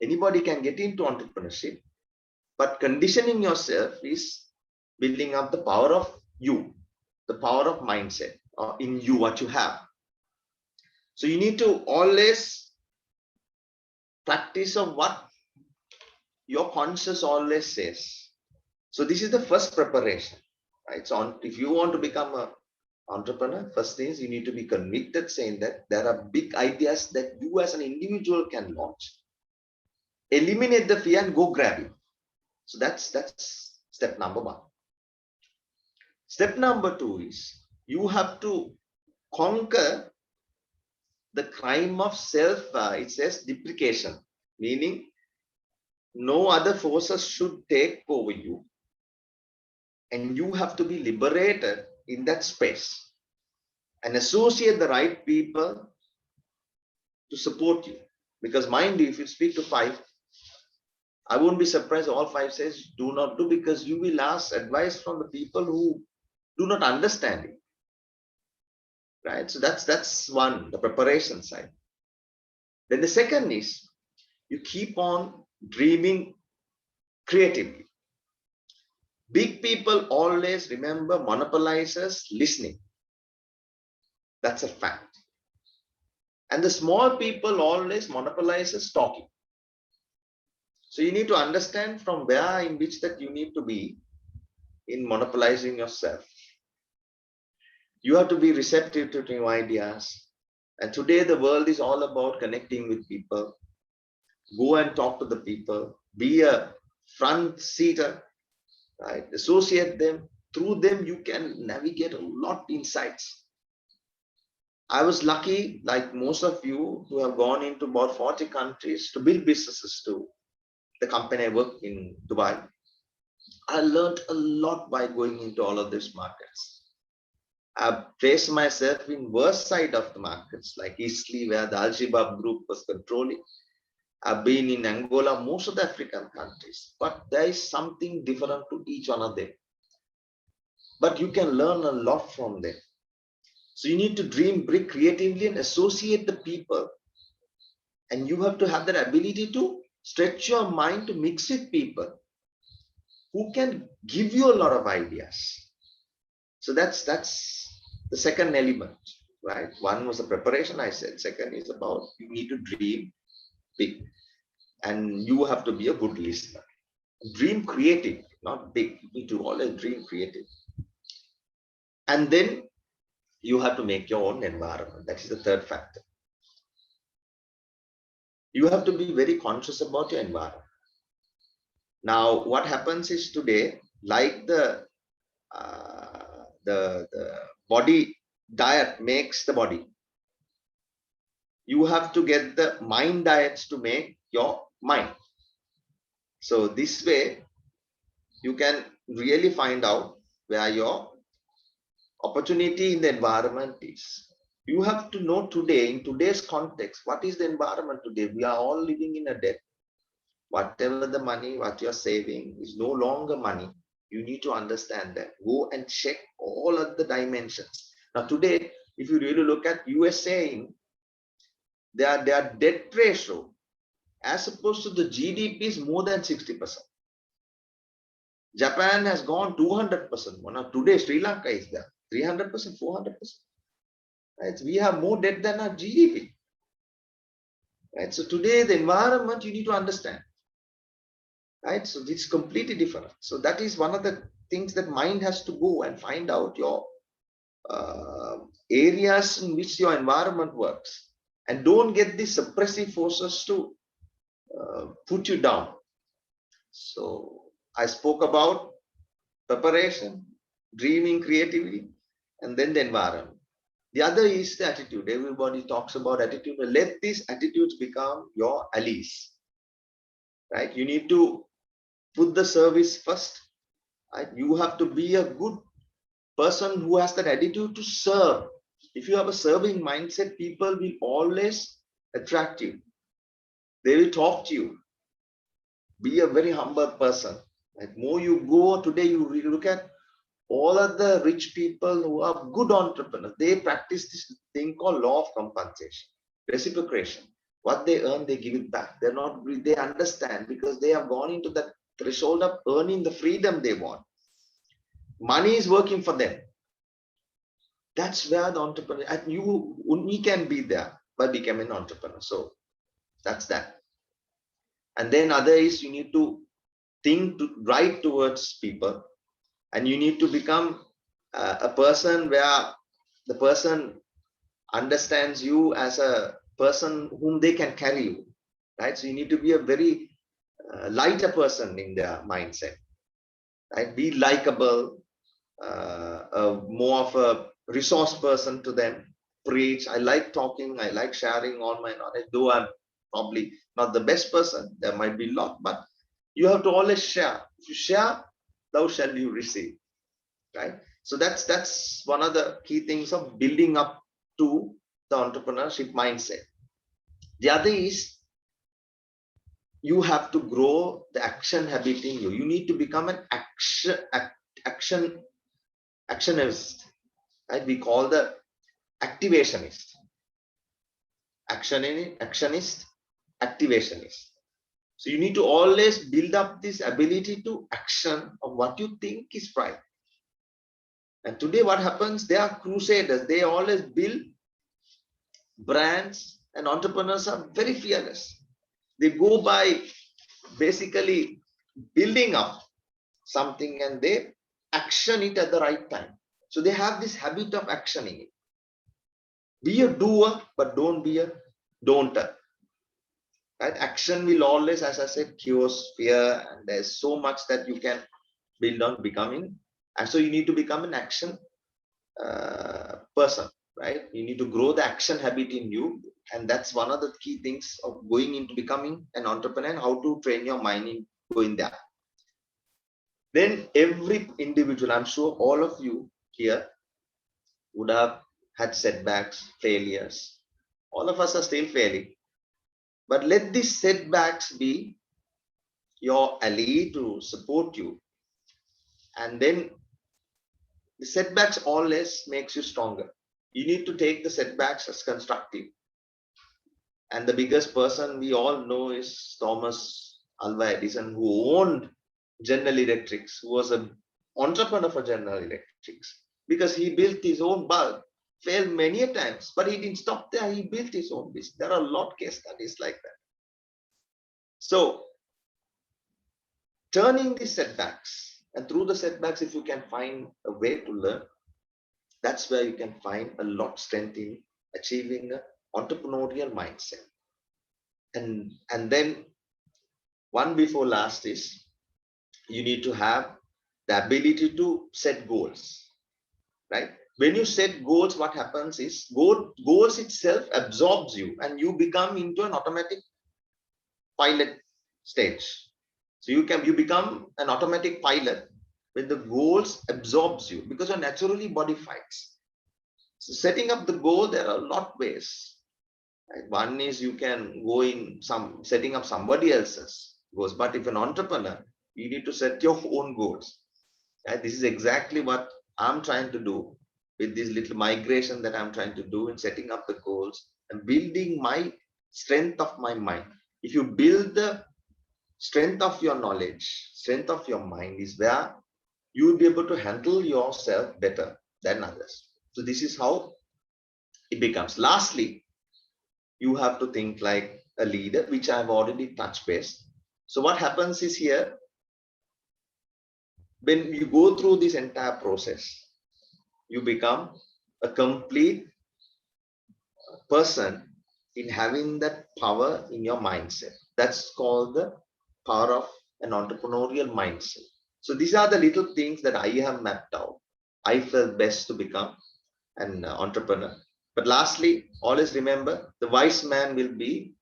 G: anybody can get into entrepreneurship, but conditioning yourself is building up the power of you, the power of mindset in you, what you have. So you need to always practice of what your conscious always says. So this is the first preparation, right? So if you want to become an entrepreneur, first thing is you need to be convicted saying that there are big ideas that you as an individual can launch. Eliminate the fear and go grab it. So that's step number one. Step number two is you have to conquer the crime of self, it says deprecation, meaning no other forces should take over you and you have to be liberated in that space and associate the right people to support you. Because mind you, if you speak to 5, I won't be surprised all 5 says do not do, because you will ask advice from the people who do not understand it. Right? So that's one, the preparation side. Then the second is you keep on dreaming creatively. Big people always remember monopolizers listening. That's a fact. And the small people always monopolizers talking. So you need to understand from where in which that you need to be in monopolizing yourself. You have to be receptive to new ideas. And today the world is all about connecting with people. Go and talk to the people. Be a front seater, right? Associate them. Through them, you can navigate a lot of insights. I was lucky, like most of you who have gone into about 40 countries to build businesses too. The company I work in Dubai. I learned a lot by going into all of these markets. I've placed myself in worst side of the markets, like Eastleigh, where the Al Shabaab group was controlling. I've been in Angola, most of the African countries, but there is something different to each one of them. But you can learn a lot from them. So you need to dream big creatively and associate the people. And you have to have that ability to stretch your mind to mix with people who can give you a lot of ideas. So that's the second element, right? One was the preparation, I said. Second is about you need to dream big. And you have to be a good listener. Dream creative, not big. You need to always dream creative. And then you have to make your own environment. That is the third factor. You have to be very conscious about your environment. Now, what happens is today, like the body diet makes the body, you have to get the mind diets to make your mind. So this way, you can really find out where your opportunity in the environment is. You have to know today, in today's context, what is the environment today? We are all living in a debt. Whatever the money, what you're saving is no longer money. You need to understand that. Go and check all of the dimensions. Now today, if you really look at USA, their debt ratio as opposed to the GDP is more than 60%. Japan has gone 200%. Now today Sri Lanka is there 300%, 400%. Right? We have more debt than our GDP. Right? So today the environment you need to understand. Right? So it's completely different. So that is one of the things that mind has to go and find out your areas in which your environment works, and don't get these suppressive forces to put you down. So I spoke about preparation, dreaming creatively, and then the environment. The other is the attitude. Everybody talks about attitude. Let these attitudes become your allies. Right? You need to put the service first. Right? You have to be a good person who has that attitude to serve. If you have a serving mindset, people will always attract you. They will talk to you. Be a very humble person. Like more you go today, you look at all of the rich people who are good entrepreneurs. They practice this thing called law of compensation, reciprocation. What they earn, they give it back. They're not. They understand because they have gone into that threshold of earning the freedom they want. Money is working for them. That's where the entrepreneur, and you only can be there by becoming an entrepreneur. So that's that. And then other is you need to think right towards people, and you need to become a person where the person understands you as a person whom they can carry you, right? So you need to be a very lighter person in their mindset, right? Be likable, more of a resource person to them. Preach. I like talking. I like sharing all my knowledge. Though I'm probably not the best person, there might be a lot, but you have to always share. If you share, thou shalt you receive. Right? So that's one of the key things of building up to the entrepreneurship mindset. The other is you have to grow the action habit in you. You need to become an actionist. Right? We call the activationist. Actionist, activationist. So you need to always build up this ability to action of what you think is right. And today what happens, they are crusaders. They always build brands, and entrepreneurs are very fearless. They go by basically building up something and they action it at the right time. So they have this habit of actioning it. Be a doer, but don't be a don'ter. Right? Action will always, as I said, cures fear, and there's so much that you can build on becoming. And so you need to become an action person, right? You need to grow the action habit in you, and that's one of the key things of going into becoming an entrepreneur, how to train your mind in going there. Then every individual, I'm sure all of you here would have had setbacks, failures. All of us are still failing, but let these setbacks be your ally to support you. And then the setbacks always makes you stronger. You need to take the setbacks as constructive. And the biggest person we all know is Thomas Alva Edison, who owned General Electrics, who was an entrepreneur for General Electrics, because he built his own bulb, failed many a times, but he didn't stop there. He built his own business. There are a lot of case studies like that. So turning these setbacks, and through the setbacks, if you can find a way to learn, that's where you can find a lot of strength in achieving an entrepreneurial mindset. And then one before last is you need to have the ability to set goals, right? When you set goals, what happens is goals itself absorbs you and you become into an automatic pilot stage. So you become an automatic pilot when the goals absorbs you, because you're naturally modified. So setting up the goal, there are a lot of ways. Right? One is you can go in setting up somebody else's goals, but if an entrepreneur, you need to set your own goals. Right? This is exactly what I'm trying to do with this little migration that I'm trying to do in setting up the goals and building my strength of my mind. If you build the strength of your knowledge, strength of your mind is where you will be able to handle yourself better than others. So this is how it becomes. Lastly, you have to think like a leader, which I've already touched base. So what happens is here, when you go through this entire process, you become a complete person in having that power in your mindset. That's called the power of an entrepreneurial mindset. So these are the little things that I have mapped out. I felt best to become an entrepreneur. But lastly, always remember, the wise man will be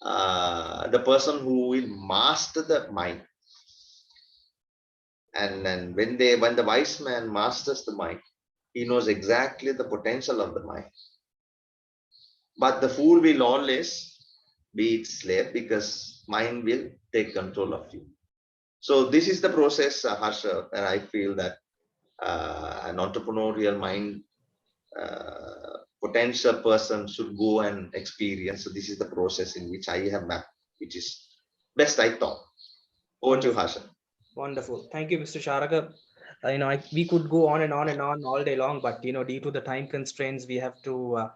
G: the person who will master the mind. And then when the wise man masters the mind, he knows exactly the potential of the mind. But the fool will always be its slave, because mind will take control of you. So this is the process, Harsha, and I feel that an entrepreneurial mind potential person should go and experience. So this is the process in which I have mapped, which is best I thought. Over to you, Harsha.
F: Wonderful. Thank you, Mr. Sharaka. We could go on and on and on all day long, but due to the time constraints, we have to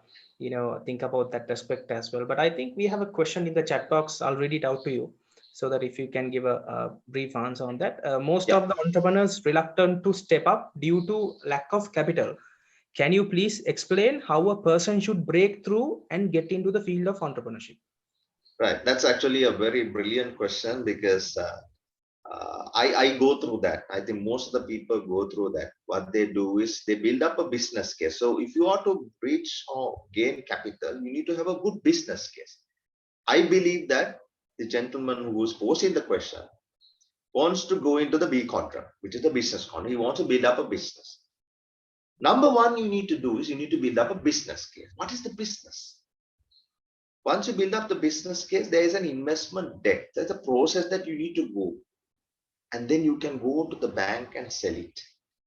F: think about that aspect as well. But I think we have a question in the chat box. I'll read it out to you, so that if you can give a brief answer on that. Most of the entrepreneurs reluctant to step up due to lack of capital. Can you please explain how a person should break through and get into the field of entrepreneurship?
G: Right, that's actually a very brilliant question, because I go through that. I think most of the people go through that. What they do is they build up a business case. So if you are to reach or gain capital, you need to have a good business case. I believe that the gentleman who was posing the question wants to go into the B contract, which is the business contract. He wants to build up a business. Number one you need to do is you need to build up a business case. What is the business? Once you build up the business case, there is an investment deck. There's a process that you need to go. And then you can go to the bank and sell it.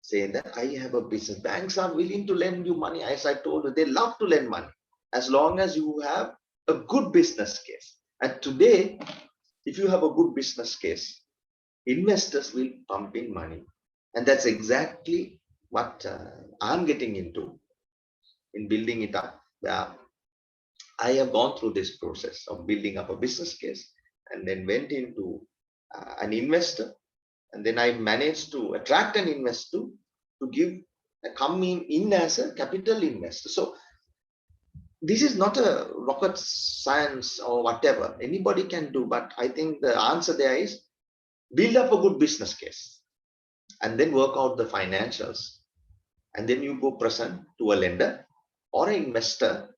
G: Say that I have a business. Banks are willing to lend you money. As I told you, they love to lend money as long as you have a good business case. And today, if you have a good business case, investors will pump in money. And that's exactly what I'm getting into in building it up. I have gone through this process of building up a business case, and then went into an investor, and then I managed to attract an investor to come in as a capital investor. So this is not a rocket science or whatever anybody can do, but I think the answer there is build up a good business case and then work out the financials, and then you go present to a lender or an investor.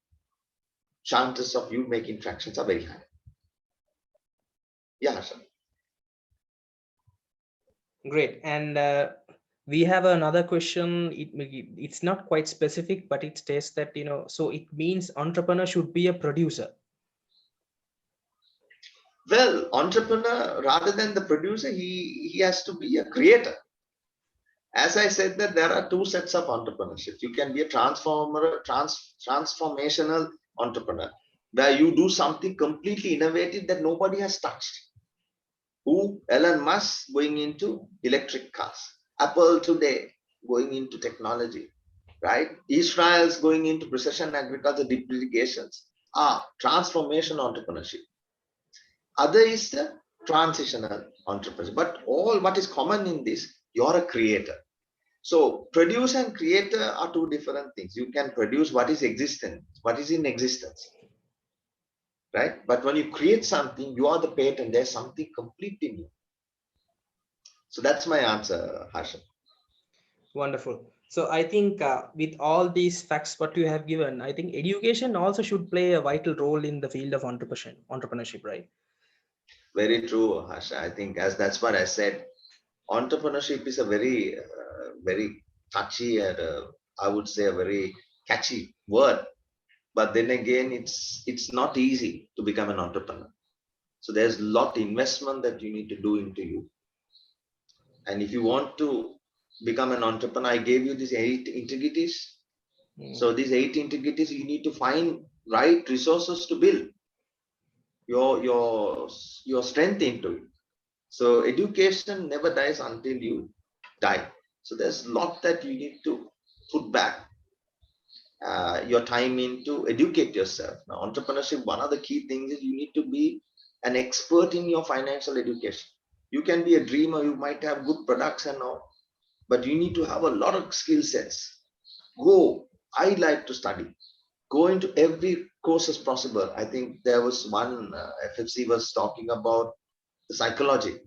G: Chances of you making tractions are very high. Yeah, sir.
F: Great. And we have another question. It's not quite specific, but it states that, so it means entrepreneur should be a producer.
G: Well, entrepreneur, rather than the producer, he has to be a creator. As I said, that there are two sets of entrepreneurship. You can be a transformational entrepreneur, where you do something completely innovative that nobody has touched. Who? Elon Musk going into electric cars. Apple today going into technology, right? Israel's going into precision agriculture deep irrigations. Transformation entrepreneurship. Other is the transitional entrepreneurship. But all what is common in this, you're a creator. So produce and creator are two different things. You can produce what is existent, what is in existence, right? But when you create something, you are the patent. There's something completely new. So that's my answer, Harsham.
F: Wonderful. So I think with all these facts what you have given, I think education also should play a vital role in the field of entrepreneurship, right?
G: Very true, Harsha. I think as that's what I said. Entrepreneurship is a very touchy and I would say a very catchy word. But then again, it's not easy to become an entrepreneur. So there's a lot of investment that you need to do into you. And if you want to become an entrepreneur, I gave you these 8 integrities. So these 8 integrities, you need to find right resources to build your strength into it. So education never dies until you die. So there's a lot that you need to put back your time into educate yourself. Now, entrepreneurship, one of the key things is you need to be an expert in your financial education. You can be a dreamer, you might have good products and all, but you need to have a lot of skill sets. Go. I like to study. Go into every course as possible. I think there was one FFC was talking about the psychology.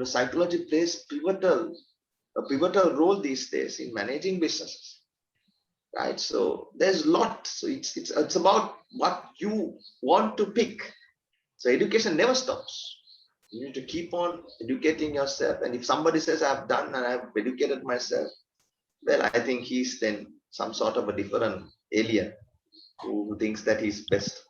G: Psychology plays a pivotal role these days in managing businesses, right? So there's a lot. So it's about what you want to pick. So education never stops. You need to keep on educating yourself. And if somebody says I've done and I've educated myself, well, I think he's then some sort of a different alien who thinks that he's best.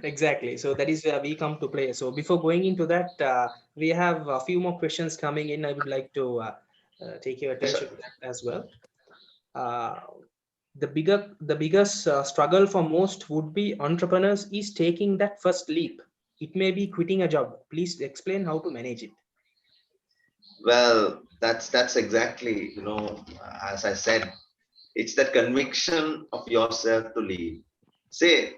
F: Exactly. So that is where we come to play. So before going into that, we have a few more questions coming in. I would like to take your
G: Yes,
F: attention
G: sir.
F: to that as well. Uh, the biggest struggle for most would-be entrepreneurs is taking that first leap. It may be quitting a job. Please explain how to manage it.
G: Well, that's exactly, as I said, it's that conviction of yourself to leave. Say,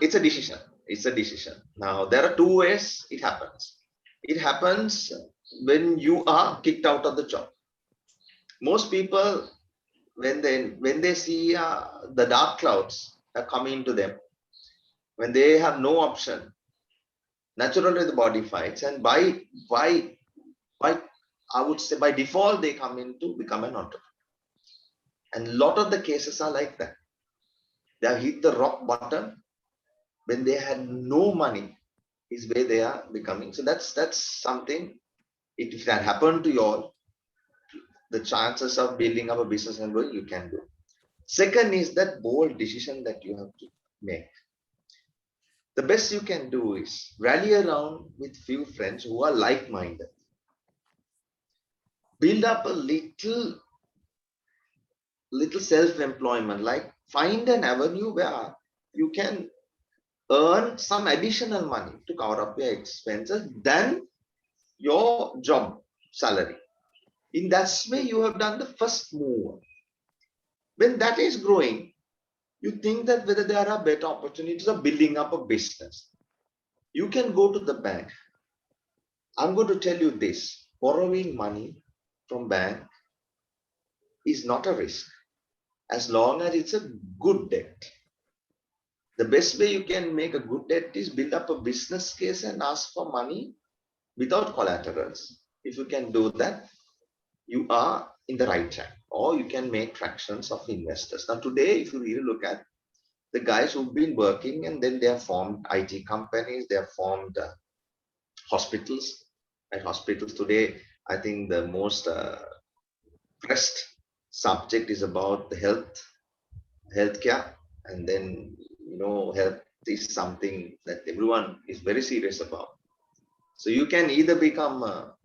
G: it's a decision. It's a decision. Now, there are two ways it happens. It happens when you are kicked out of the job. Most people, when they see the dark clouds are coming to them, when they have no option, naturally the body fights, and by I would say by default they come in to become an entrepreneur. And a lot of the cases are like that. They have hit the rock bottom when they had no money, is where they are becoming. So that's something. If that happened to you all, the chances of building up a business and growing, you can do. Second is that bold decision that you have to make. The best you can do is rally around with few friends who are like-minded. Build up a little self-employment, like find an avenue where you can earn some additional money to cover up your expenses than your job salary. In that way, you have done the first move. When that is growing, you think that whether there are better opportunities of building up a business. You can go to the bank. I'm going to tell you this, borrowing money from bank is not a risk as long as it's a good debt. The best way you can make a good debt is build up a business case and ask for money without collaterals. If you can do that, you are in the right track, or you can make tractions of investors. Now, today, if you really look at the guys who've been working and then they have formed IT companies, they have formed hospitals. At hospitals today, I think the most pressed subject is about the healthcare, and then health is something that everyone is very serious about. So you can either become a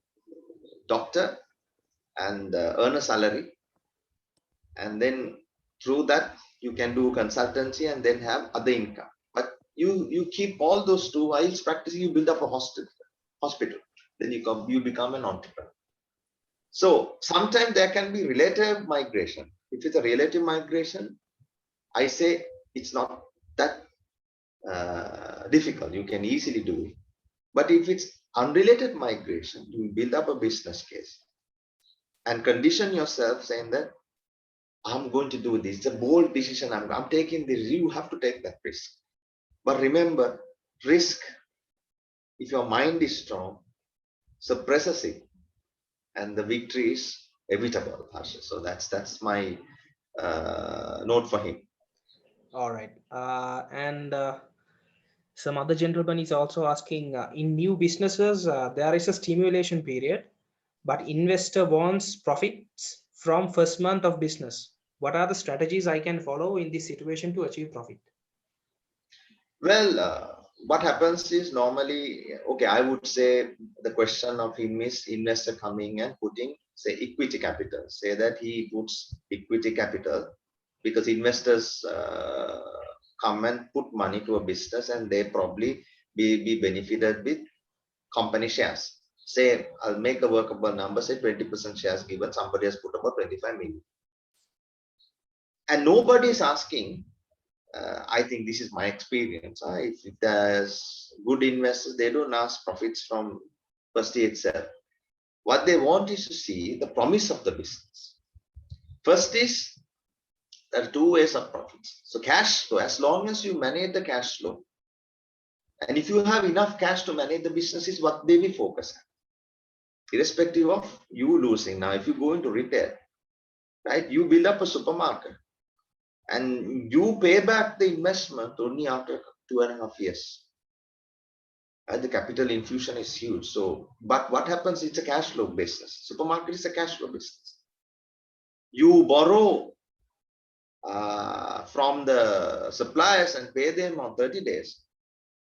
G: doctor and earn a salary, and then through that you can do consultancy and then have other income. But you keep all those two while practicing, you build up a hospital, then you become an entrepreneur. So sometimes there can be relative migration. If it's a relative migration, I say it's not that difficult. You can easily do it. But if it's unrelated migration, you build up a business case and condition yourself saying that I'm going to do this. It's a bold decision. I'm taking this. You have to take that risk. But remember, risk, if your mind is strong, suppresses it, and the victory is evitable, Harsha. So that's my note for him.
F: All right. And some other gentleman is also asking, in new businesses, there is a stimulation period, but investor wants profits from first month of business. What are the strategies I can follow in this situation to achieve profit?
G: Well, what happens is normally, okay, I would say the question of him is investor coming and putting, say, equity capital. Say that he puts equity capital because investors come and put money to a business and they probably be benefited with company shares. Say, I'll make a workable number, say 20% shares given, somebody has put about 25 million. And nobody is asking, I think this is my experience. If there's good investors, they don't ask profits from first year itself. What they want is to see the promise of the business. First is, there are two ways of profits. So cash flow, as long as you manage the cash flow, and if you have enough cash to manage the business, is what they will focus on, irrespective of you losing. Now, if you go into retail, right, you build up a supermarket and you pay back the investment only after 2.5 years. And the capital infusion is huge. So, but what happens? It's a cash flow business. Supermarket is a cash flow business. You borrow from the suppliers and pay them on 30 days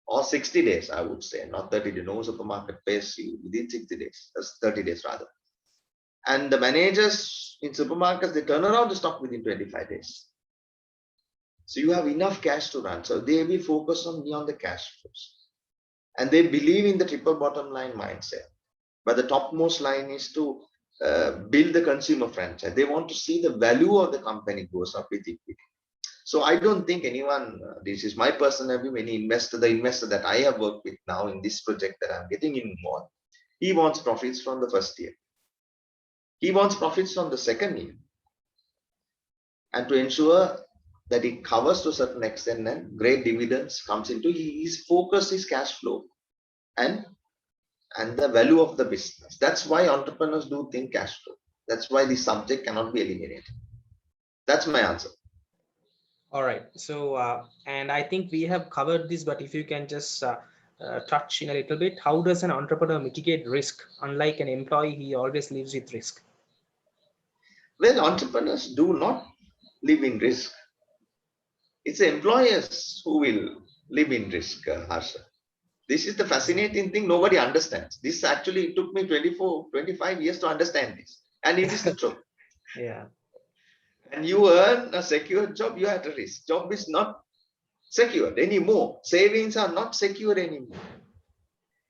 G: or 60 days, I would say, not 30 days. No supermarket pays you within 60 days. That's 30 days rather. And the managers in supermarkets, they turn around the stock within 25 days. So you have enough cash to run. So they will focus on the cash flows. And they believe in the triple bottom line mindset. But the topmost line is to build the consumer franchise. They want to see the value of the company goes up with equity. So I don't think anyone, this is my personal view, any investor, the investor that I have worked with now in this project that I'm getting involved, he wants profits from the first year. He wants profits from the second year. And to ensure that it covers to a certain extent and great dividends comes into, his focus is cash flow and the value of the business. That's why entrepreneurs do think cash flow. That's why this subject cannot be eliminated. That's my answer.
F: All right. So, and I think we have covered this, but if you can just touch in a little bit, how does an entrepreneur mitigate risk? Unlike an employee, he always lives with risk.
G: Well, entrepreneurs do not live in risk. It's the employers who will live in risk, Harsha. This is the fascinating thing nobody understands. This actually took me 25 years to understand this. And it is the truth.
F: Yeah.
G: And you earn a secure job, you are at a risk. Job is not secured anymore. Savings are not secure anymore.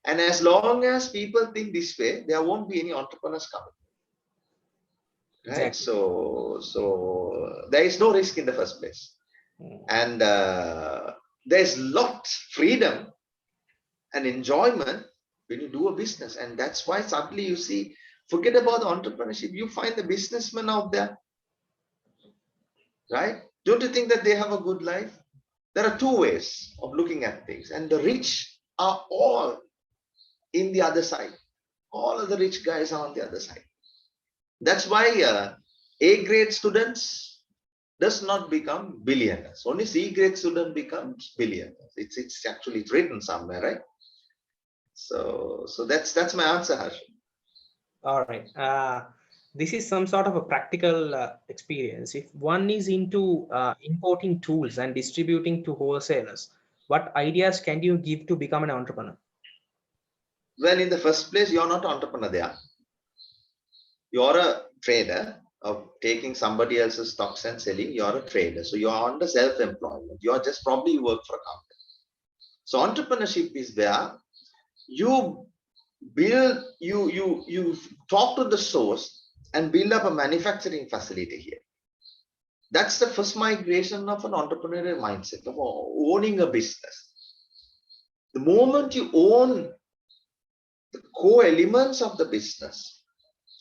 G: And as long as people think this way, there won't be any entrepreneurs coming. Right?
F: Exactly.
G: So there is no risk in the first place. And there's lots freedom and enjoyment when you do a business. And that's why suddenly you see, forget about the entrepreneurship, you find the businessmen out there, right? Don't you think that they have a good life? There are two ways of looking at things, and the rich are all in the other side. All of the rich guys are on the other side. That's why A-grade students does not become billionaires. Only C-grade student becomes billionaires. It's actually written somewhere, right? So that's my answer, Harsh.
F: All right. This is some sort of a practical experience. If one is into importing tools and distributing to wholesalers, what ideas can you give to become an entrepreneur?
G: Well, in the first place, you're not an entrepreneur there. You're a trader of taking somebody else's stocks and selling. You're a trader. So you're under self-employment. You're just probably work for a company. So entrepreneurship is where you build, you talk to the source and build up a manufacturing facility here. That's the first migration of an entrepreneurial mindset of owning a business. The moment you own the core elements of the business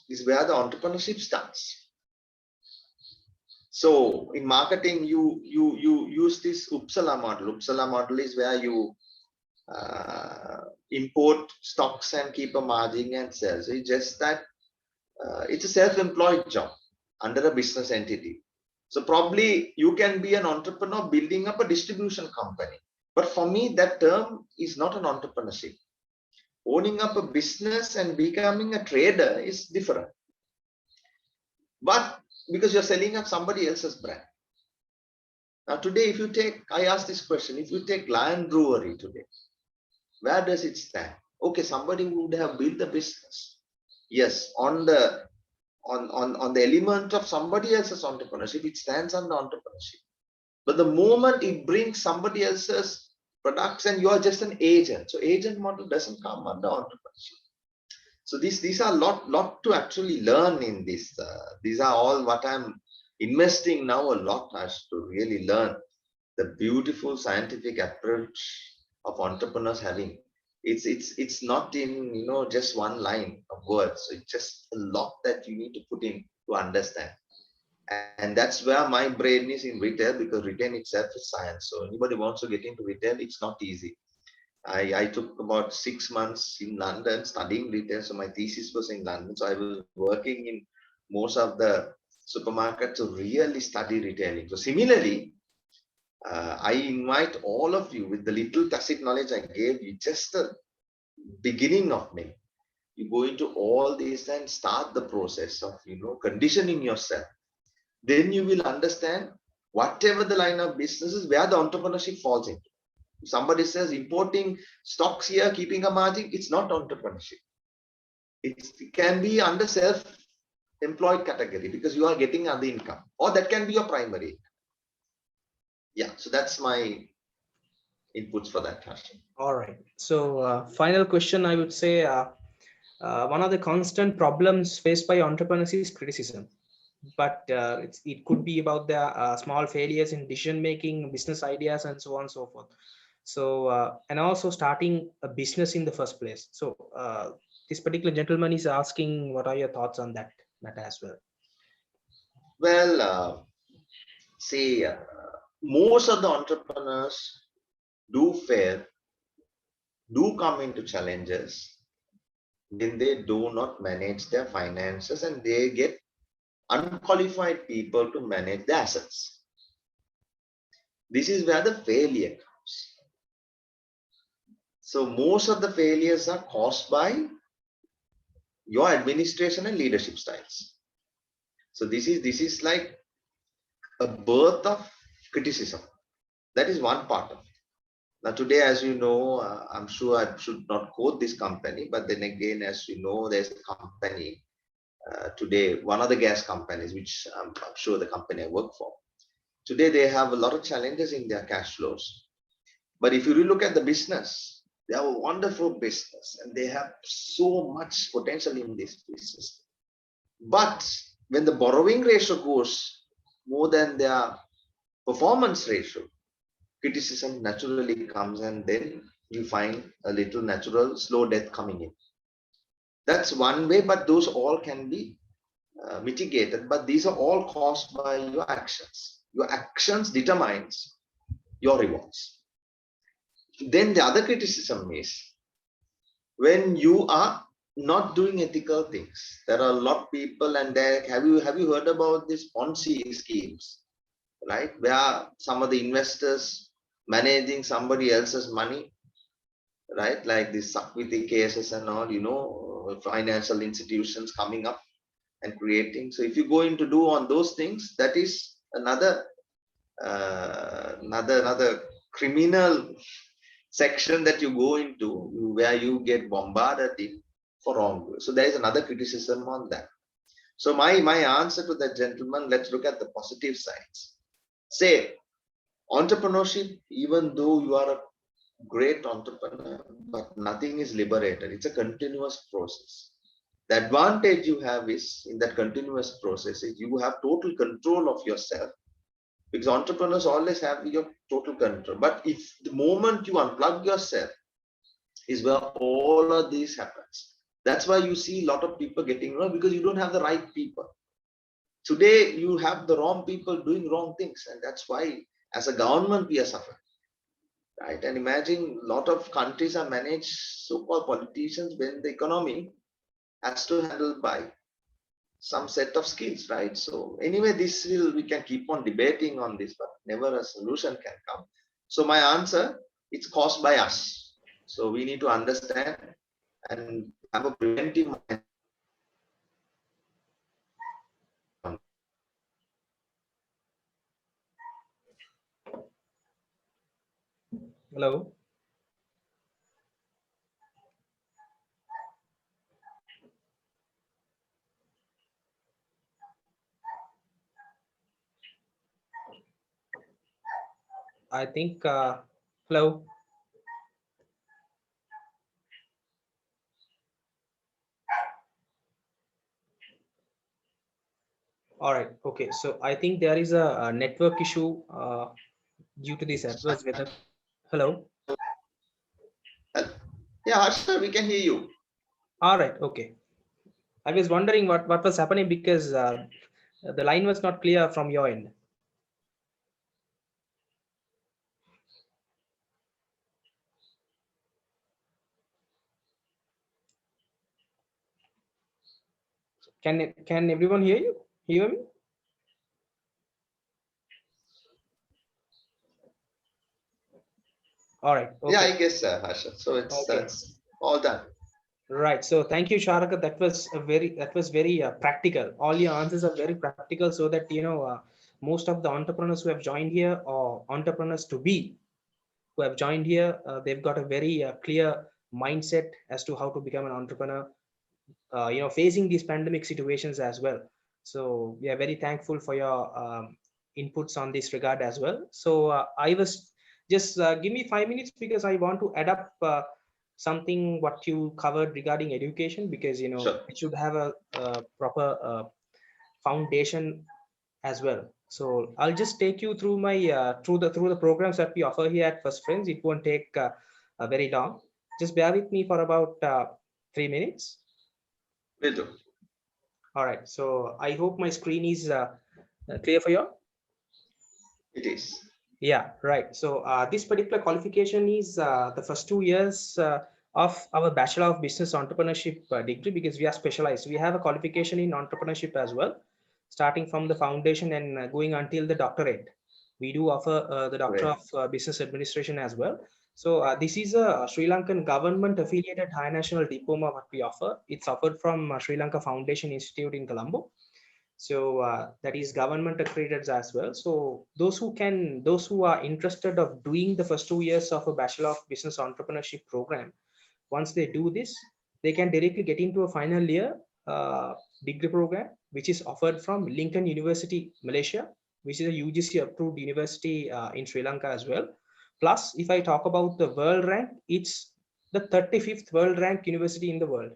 G: is where the entrepreneurship starts. So in marketing, you use this Uppsala model. Uppsala model is where you import stocks and keep a margin and sell. So it's just that it's a self-employed job under a business entity. So probably you can be an entrepreneur building up a distribution company. But for me, that term is not an entrepreneurship. Owning up a business and becoming a trader is different. But because you're selling up somebody else's brand. Now today, if you take, I asked this question, if you take Lion Brewery today, where does it stand? Okay, somebody would have built the business. Yes, on the element of somebody else's entrepreneurship, it stands under entrepreneurship. But the moment it brings somebody else's products and you are just an agent, so agent model doesn't come under entrepreneurship. So these are lot to actually learn in this. These are all what I'm investing now a lot as to really learn the beautiful scientific approach of entrepreneurs having. It's not in just one line of words. So it's just a lot that you need to put in to understand. And that's where my brain is in retail, because retail itself is science. So anybody wants to get into retail, it's not easy. I took about 6 months in London studying retail. So my thesis was in London. So I was working in most of the supermarkets to really study retailing. So similarly, I invite all of you with the little tacit knowledge I gave you, just the beginning of me. You go into all this and start the process of conditioning yourself. Then you will understand whatever the line of business is, where the entrepreneurship falls into. If somebody says importing stocks here, keeping a margin, it's not entrepreneurship. It can be under self-employed category because you are getting other income, or that can be your primary. Yeah, so that's my inputs for that question.
F: All right. So final question, I would say one of the constant problems faced by entrepreneurs is criticism. But it could be about the small failures in decision making, business ideas, and so on and so forth. So and also starting a business in the first place. So this particular gentleman is asking, what are your thoughts on that as well?
G: Well, see, most of the entrepreneurs do fail, do come into challenges when they do not manage their finances and they get unqualified people to manage the assets. This is where the failure comes. So most of the failures are caused by your administration and leadership styles. So this is like a birth of criticism. That is one part of it. Now today, as you know, I'm sure I should not quote this company, but then again, as you know, there's a company today, one of the gas companies, which I'm sure the company I work for. Today, they have a lot of challenges in their cash flows. But if you really look at the business, they have a wonderful business and they have so much potential in this business. But when the borrowing ratio goes more than their performance ratio, criticism naturally comes, and then you find a little natural slow death coming in. That's one way, but those all can be mitigated. But these are all caused by your actions. Your actions determines your rewards. Then the other criticism is when you are not doing ethical things. There are a lot of people, and there have you heard about these Ponzi schemes, right? Where some of the investors managing somebody else's money, right? Like these Sakwiti cases and all, financial institutions coming up and creating. So if you go into do on those things, that is another criminal section that you go into, where you get bombarded in for wrong. So there is another criticism on that. So my answer to that gentleman, let's look at the positive sides. Say, entrepreneurship, even though you are a great entrepreneur, but nothing is liberated. It's a continuous process. The advantage you have is in that continuous process is you have total control of yourself, because entrepreneurs always have your total control. But if the moment you unplug yourself is where all of this happens. That's why you see a lot of people getting wrong, because you don't have the right people. Today you have the wrong people doing wrong things, and that's why as a government we are suffering. Right? And imagine a lot of countries are managed so-called politicians when the economy has to handle by some set of skills, right? So anyway, we can keep on debating on this, but never a solution can come. So my answer, it's caused by us. So we need to understand and have a preventive mind.
F: Hello. I think, hello. All right. Okay. So I think there is a network issue due to this adverse weather. Hello.
G: Yeah, Harsha, we can hear you.
F: All right. Okay. I was wondering what was happening because the line was not clear from your end. Can everyone hear you? Hear me? All right. Okay.
G: Yeah, I guess, Harsha. So that's all done.
F: Right. So thank you, Sharaka. That was very practical. All your answers are very practical, so that most of the entrepreneurs who have joined here, or entrepreneurs to be who have joined here, they've got a very clear mindset as to how to become an entrepreneur. Facing these pandemic situations as well. So we are very thankful for your inputs on this regard as well. So I was just give me 5 minutes, because I want to add up something what you covered regarding education, because
G: Sure.
F: it should have a proper foundation as well. So I'll just take you through my through the programs that we offer here at First Friends. It won't take very long. Just bear with me for about 3 minutes.
G: Will do.
F: All right. So I hope my screen is clear for you.
G: It is.
F: Yeah, right. So this particular qualification is the first 2 years of our Bachelor of Business Entrepreneurship degree, because we are specialized. We have a qualification in entrepreneurship as well, starting from the foundation and going until the doctorate. We do offer the Doctor of Business Administration as well. So this is a Sri Lankan government affiliated high national diploma what we offer. It's offered from Sri Lanka Foundation Institute in Colombo. So that is government accredited as well. So those who are interested of doing the first 2 years of a Bachelor of Business Entrepreneurship program, once they do this, they can directly get into a final year degree program, which is offered from Lincoln University, Malaysia, which is a UGC approved university in Sri Lanka as well. Plus, if I talk about the world rank, it's the 35th world rank university in the world.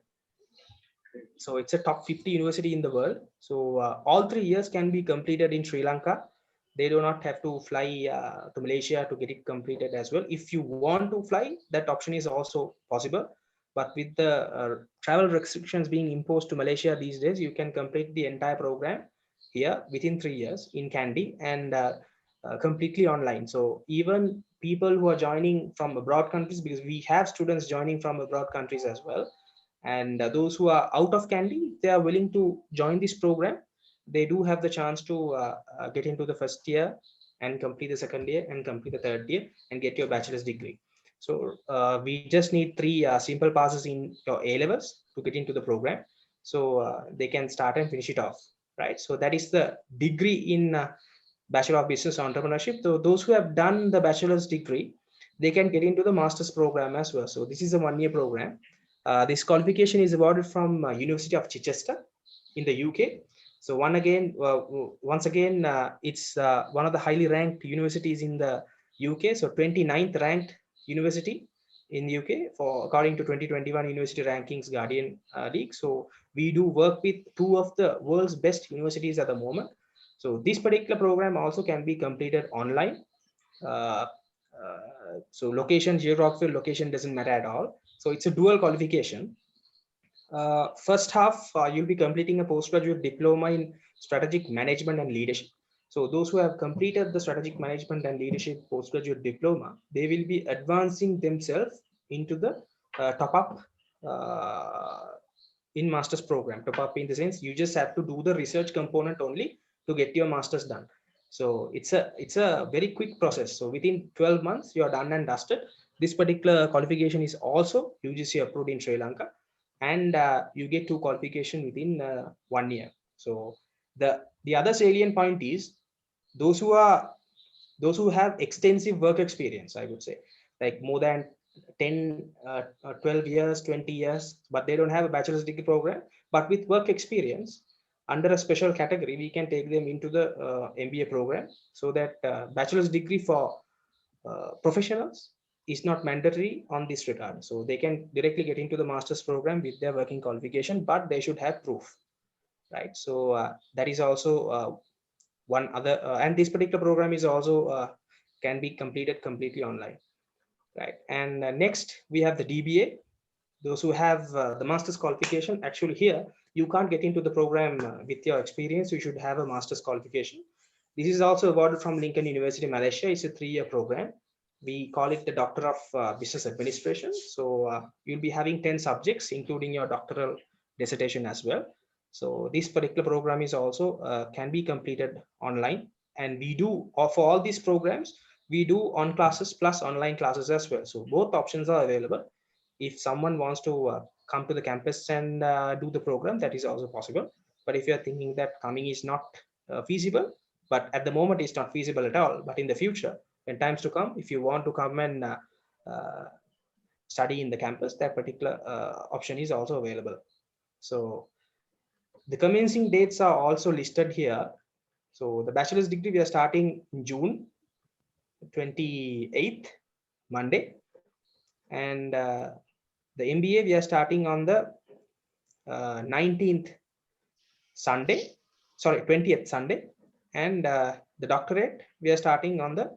F: So it's a top 50 university in the world. So all 3 years can be completed in Sri Lanka. They do not have to fly to Malaysia to get it completed as well. If you want to fly, that option is also possible. But with the travel restrictions being imposed to Malaysia these days, you can complete the entire program here within 3 years in Kandy, and completely online. So even people who are joining from abroad countries, because we have students joining from abroad countries as well, and those who are out of Kandy, they are willing to join this program. They do have the chance to get into the first year and complete the second year and complete the third year and get your bachelor's degree. So we just need 3 simple passes in your A levels to get into the program. So they can start and finish it off, right? So that is the degree in Bachelor of Business Entrepreneurship. So those who have done the bachelor's degree, they can get into the master's program as well. So this is a 1-year program. This qualification is awarded from University of Chichester in the UK. So once again, it's one of the highly ranked universities in the UK. So 29th ranked university in the UK for according to 2021 University Rankings Guardian League. So we do work with two of the world's best universities at the moment. So this particular program also can be completed online. Uh, so location, geographical location doesn't matter at all. So it's a dual qualification. First half, you'll be completing a postgraduate diploma in strategic management and leadership. So those who have completed the strategic management and leadership postgraduate diploma, they will be advancing themselves into the top up in master's program. Top up in the sense you just have to do the research component only to get your master's done. So it's a very quick process. So within 12 months, you are done and dusted. This particular qualification is also UGC approved in Sri Lanka, and you get two qualification within 1 year. So the other salient point is those who have extensive work experience, I would say, like more than 10 12 years, 20 years, but they don't have a bachelor's degree program, but with work experience under a special category, we can take them into the MBA program, so that bachelor's degree for professionals is not mandatory on this regard. So they can directly get into the master's program with their working qualification, but they should have proof, right? So that is also one other, and this particular program is also can be completed completely online, right? And next we have the DBA. Those who have the master's qualification, actually here you can't get into the program with your experience. You should have a master's qualification. This is also awarded from Lincoln University, Malaysia. It's a 3-year program. We call it the Doctor of Business Administration. So you'll be having 10 subjects, including your doctoral dissertation as well. So this particular program is also can be completed online. And we do, for all these programs, we do on classes plus online classes as well. So both options are available. If someone wants to come to the campus and do the program, that is also possible. But if you're thinking that coming is not feasible, but at the moment it's not feasible at all, but in the future, when times to come, if you want to come and uh, study in the campus, that particular option is also available. So the commencing dates are also listed here. So the bachelor's degree, we are starting in June 28th, Monday. And the MBA, we are starting on the 19th Sunday, sorry, 20th Sunday. And the doctorate, we are starting on the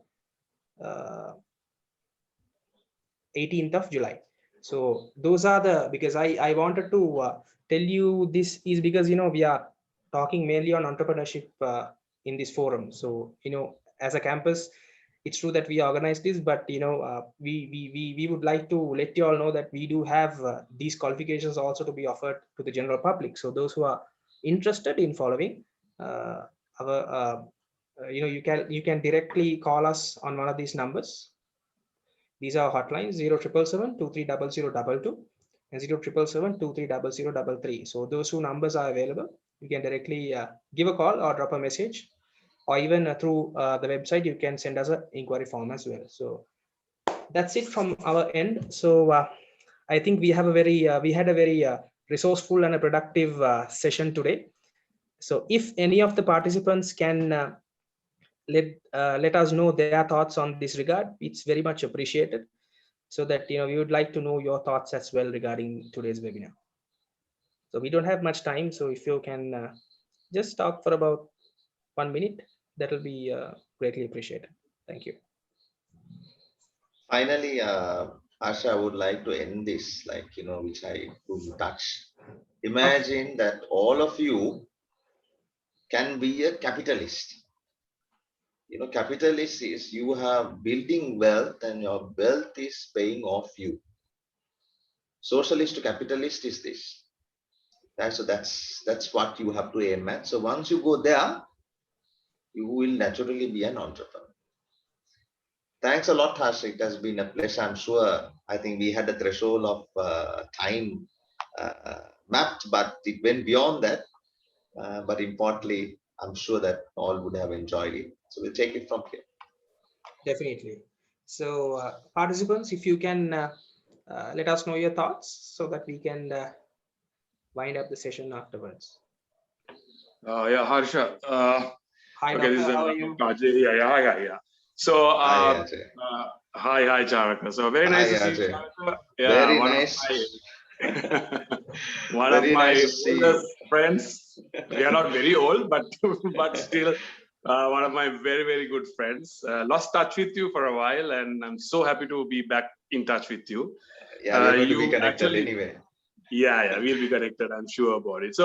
F: 18th of July. So those are the, because I wanted to tell you this is because, we are talking mainly on entrepreneurship in this forum. So, as a campus, it's true that we organize this, but, we would like to let you all know that we do have these qualifications also to be offered to the general public. So those who are interested in following our, you can directly call us on one of these numbers. These are hotlines: 0777-230022 and 0777-230033. So those two numbers are available. You can directly give a call or drop a message, or even through the website, you can send us an inquiry form as well. So that's it from our end. So I think we had a very resourceful and a productive session today. So if any of the participants can let us know their thoughts on this regard, it's very much appreciated, so that we would like to know your thoughts as well regarding today's webinar. So we don't have much time, so if you can just talk for about 1 minute, that will be greatly appreciated. Thank you.
G: Finally, Asha, I would like to end this, which I couldn't touch. Imagine that all of you can be a capitalist. Capitalist is you have building wealth and your wealth is paying off you. Socialist to capitalist is this. So that's what you have to aim at. So once you go there, you will naturally be an entrepreneur. Thanks a lot, Harsh. It has been a pleasure. I'm sure. I think we had a threshold of time mapped, but it went beyond that. But importantly, I'm sure that all would have enjoyed it. So we'll take it from here.
F: Definitely. So participants, if you can let us know your thoughts so that we can wind up the session afterwards.
H: Yeah, Harsha.
F: Hi,
H: Okay, this
F: doctor.
H: is
F: How are you?
H: Ajay. Yeah. So,
G: Hi, Ajay.
H: hi, Charaka. So, very
G: Hi,
H: nice to see you,
G: Ajay.
H: Charaka. Yeah,
G: Very
H: one of
G: nice.
H: my one of
G: Very nice
H: my
G: to see you.
H: oldest friends. We are not very old, but but still, one of my very, very good friends. Lost touch with you for a while, and I'm so happy to be back in touch with you.
G: Yeah, we are going to be
H: You
G: connected
H: actually,
G: anyway.
H: yeah, we'll be connected. I'm sure about it.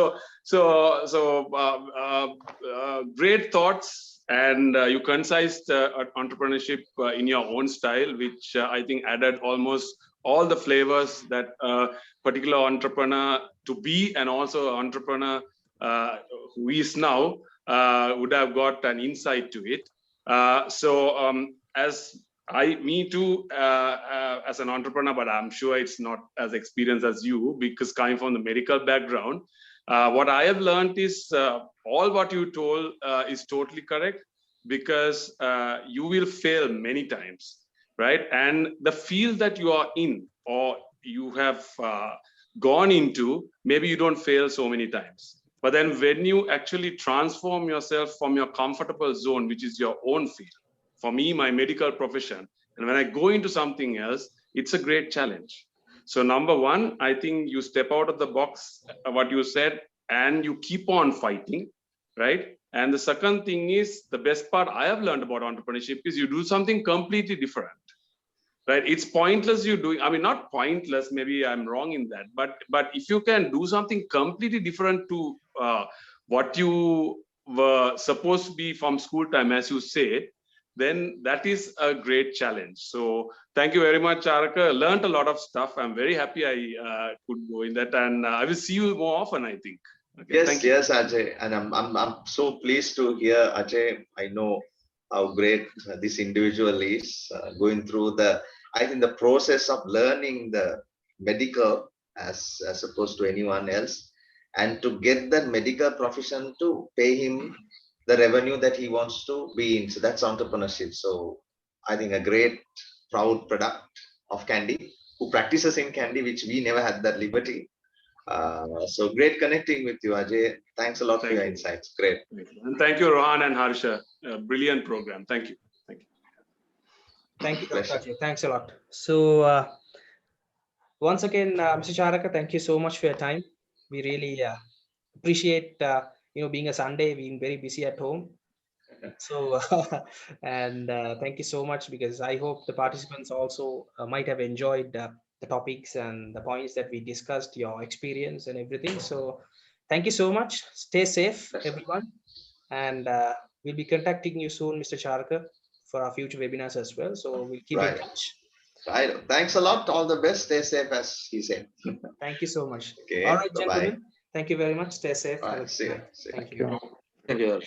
H: Great thoughts, and you concised entrepreneurship in your own style, which I think added almost all the flavors that particular entrepreneur to be, and also entrepreneur who is now would have got an insight to it. As me too, as an entrepreneur, but I'm sure it's not as experienced as you because coming from the medical background, what I have learned is all what you told is totally correct because you will fail many times, right? And the field that you are in or you have gone into, maybe you don't fail so many times. But then when you actually transform yourself from your comfortable zone, which is your own field, for me, my medical profession, and when I go into something else, it's a great challenge. So number one, I think you step out of the box, what you said, and you keep on fighting, right? And the second thing is the best part I have learned about entrepreneurship is you do something completely different, right? It's pointless you doing, I mean, not pointless, maybe I'm wrong in that, but if you can do something completely different to what you were supposed to be from school time, as you say, then that is a great challenge. So thank you very much, Charaka. Learned a lot of stuff. I'm very happy I could go in that, and I will see you more often, I think. Okay,
G: Yes, yes, Ajay, and I'm so pleased to hear, Ajay. I know how great this individual is going through the. I think the process of learning the medical as opposed to anyone else, and to get that medical profession to pay him the revenue that he wants to be in. So that's entrepreneurship. So I think a great proud product of Candy who practices in Candy, which we never had that liberty. So great connecting with you, Ajay. Thanks a lot for your insights. Great.
H: And thank you, Rohan and Harsha. Brilliant program. Thank you. Thank you.
F: Thank you, Dr.
G: Pleasure.
F: Ajay. Thanks a lot. So once again, Mr. Charaka, thank you so much for your time. We really appreciate being a Sunday, being very busy at home. So and thank you so much because I hope the participants also might have enjoyed the topics and the points that we discussed, your experience and everything. So thank you so much. Stay safe, everyone, and we'll be contacting you soon, Mr. Charaka, for our future webinars as well. So we'll keep in
G: Right.
F: touch.
G: Right. Thanks a lot. All the best. Stay safe, as he said.
F: Thank you so much.
G: Okay.
F: All right,
G: Bye-bye.
F: gentlemen. Thank you very much. Stay safe. Have a
G: Right.
F: good
G: See you.
F: night.
G: See you.
F: Thank you.
H: Thank you.